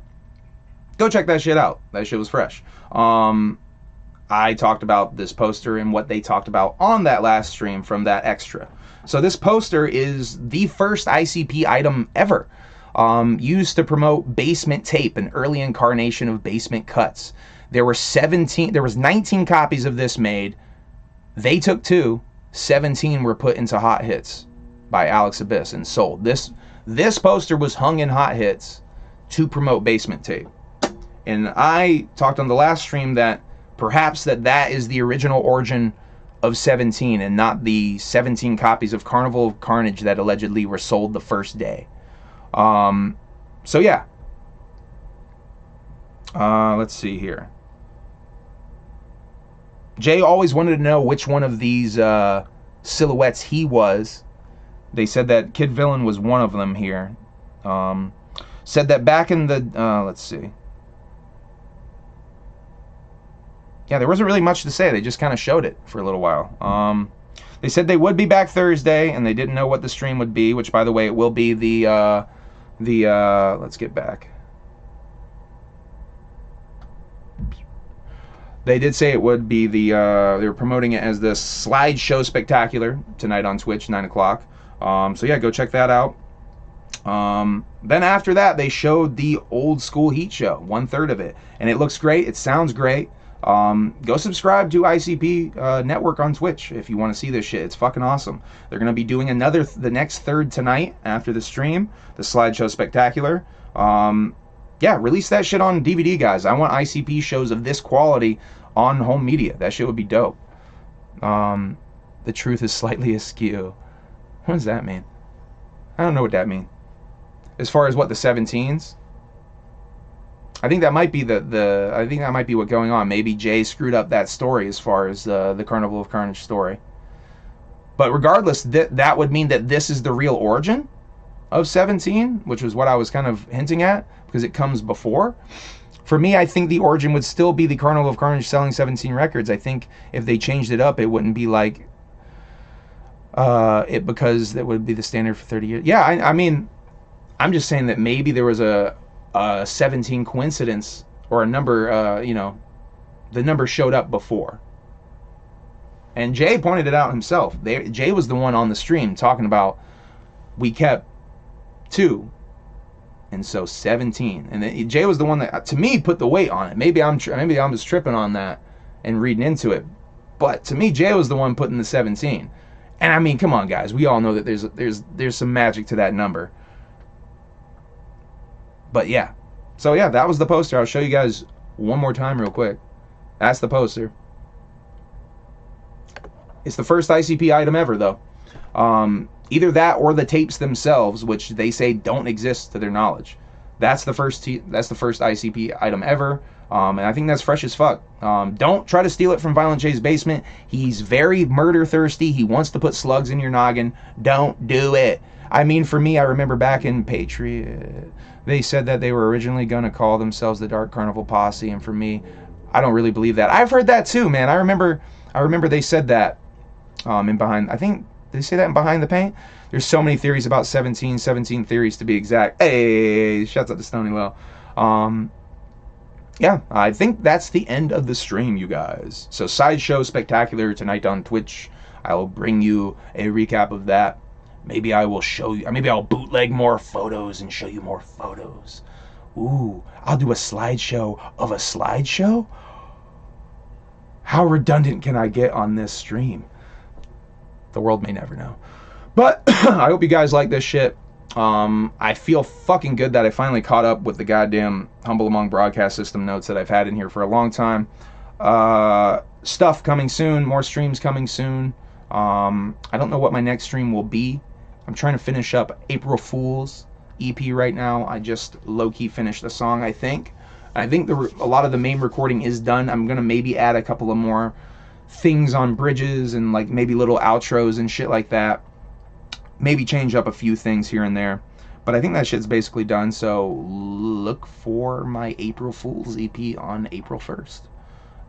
go check that shit out. That shit was fresh. I talked about this poster and what they talked about on that last stream from that extra. So this poster is the first ICP item ever. Used to promote Basement Tape, an early incarnation of Basement Cuts. There was 19 copies of this made. They took 2. 17 were put into Hot Hits by H.A.B.S. and sold. This poster was hung in Hot Hits to promote Basement Tape. And I talked on the last stream that perhaps that is the original origin of 17 and not the 17 copies of Carnival of Carnage that allegedly were sold the first day. So yeah. Let's see here. Jay always wanted to know which one of these silhouettes he was. They said that Kid Villain was one of them here. Said that back in the let's see. Yeah, there wasn't really much to say. They just kind of showed it for a little while. They said they would be back Thursday, and they didn't know what the stream would be, which, by the way, it will be the let's get back. They did say it would be the, they were promoting it as the Slideshow Spectacular tonight on Twitch, 9 o'clock. So yeah, go check that out. Then after that, they showed the old school Heat Show, 1/3 of it. And it looks great. It sounds great. Go subscribe to ICP Network on Twitch if you want to see this shit. It's fucking awesome. They're going to be doing the next third tonight after the stream, the Slideshow Spectacular. Yeah, release that shit on DVD, guys. I want ICP shows of this quality on home media. That shit would be dope. The truth is slightly askew. What does that mean? I don't know what that means. As far as what, the 17s? I think that might be I think that might be what's going on. Maybe Jay screwed up that story as far as the Carnival of Carnage story. But regardless, that would mean that this is the real origin of 17, which was what I was kind of hinting at, because it comes before. For me, I think the origin would still be the Carnival of Carnage selling 17 records. I think if they changed it up, it wouldn't be like it, because that would be the standard for 30 years. Yeah, I mean, I'm just saying that maybe there was a 17 coincidence, or a number, you know, the number showed up before. And Jay pointed it out himself. Jay was the one on the stream talking about, we kept 2, and so 17. And Jay was the one that, to me, put the weight on it. Maybe I'm just tripping on that and reading into it. But to me, Jay was the one putting the 17. And I mean, come on, guys. We all know that there's some magic to that number. But yeah. So yeah, that was the poster. I'll show you guys one more time real quick. That's the poster. It's the first ICP item ever, though. Either that or the tapes themselves, which they say don't exist to their knowledge. That's the first ICP item ever. And I think that's fresh as fuck. Don't try to steal it from Violent J's basement. He's very murder thirsty. He wants to put slugs in your noggin. Don't do it. I mean, for me, I remember back in Patriot, they said that they were originally going to call themselves the Dark Carnival Posse. And for me, I don't really believe that. I've heard that too, man. I remember they said that in Behind, I think, did they say that in Behind the Paint? There's so many theories about 17 theories to be exact. Hey, shouts out to Stony Well. Yeah, I think that's the end of the stream, you guys. So Sideshow Spectacular tonight on Twitch. I will bring you a recap of that. Maybe I will show you, maybe I'll bootleg more photos and show you more photos. Ooh, I'll do a slideshow of a slideshow? How redundant can I get on this stream? The world may never know. But I hope you guys like this shit. I feel fucking good that I finally caught up with the goddamn Humble Among broadcast system notes that I've had in here for a long time. Stuff coming soon, more streams coming soon. I don't know what my next stream will be. I'm trying to finish up April Fool's EP right now. I just low-key finished the song, I think. I think a lot of the main recording is done. I'm going to maybe add a couple of more things on bridges and like maybe little outros and shit like that. Maybe change up a few things here and there. But I think that shit's basically done, so look for my April Fool's EP on April 1st.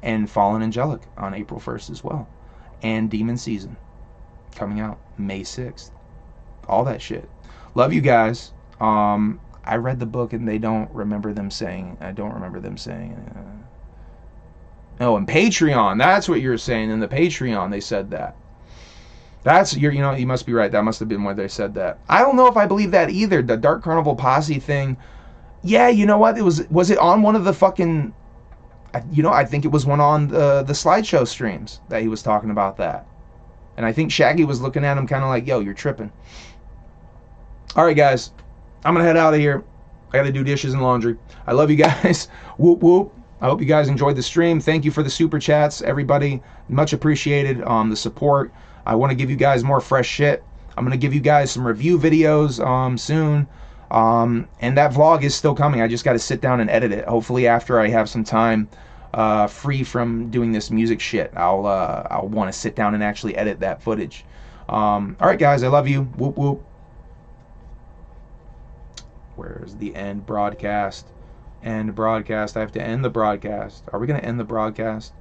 And Fallen Angelic on April 1st as well. And Demon Season coming out May 6th. All that shit. Love you guys. I read the book and I don't remember them saying. Oh, and Patreon. That's what you're saying. In the Patreon, they said that. You must be right. That must have been where they said that. I don't know if I believe that either. The Dark Carnival Posse thing. Yeah, you know what? Was it on one of the fucking... I think it was one on the slideshow streams that he was talking about that. And I think Shaggy was looking at him kind of like, yo, you're tripping. Alright, guys. I'm going to head out of here. I got to do dishes and laundry. I love you guys. Whoop, whoop. I hope you guys enjoyed the stream. Thank you for the super chats, everybody. Much appreciated the support. I want to give you guys more fresh shit. I'm going to give you guys some review videos soon. And that vlog is still coming. I just got to sit down and edit it. Hopefully after I have some time free from doing this music shit, I'll want to sit down and actually edit that footage. Alright, guys. I love you. Whoop, whoop. Where's the end broadcast? End broadcast. I have to end the broadcast. Are we going to end the broadcast?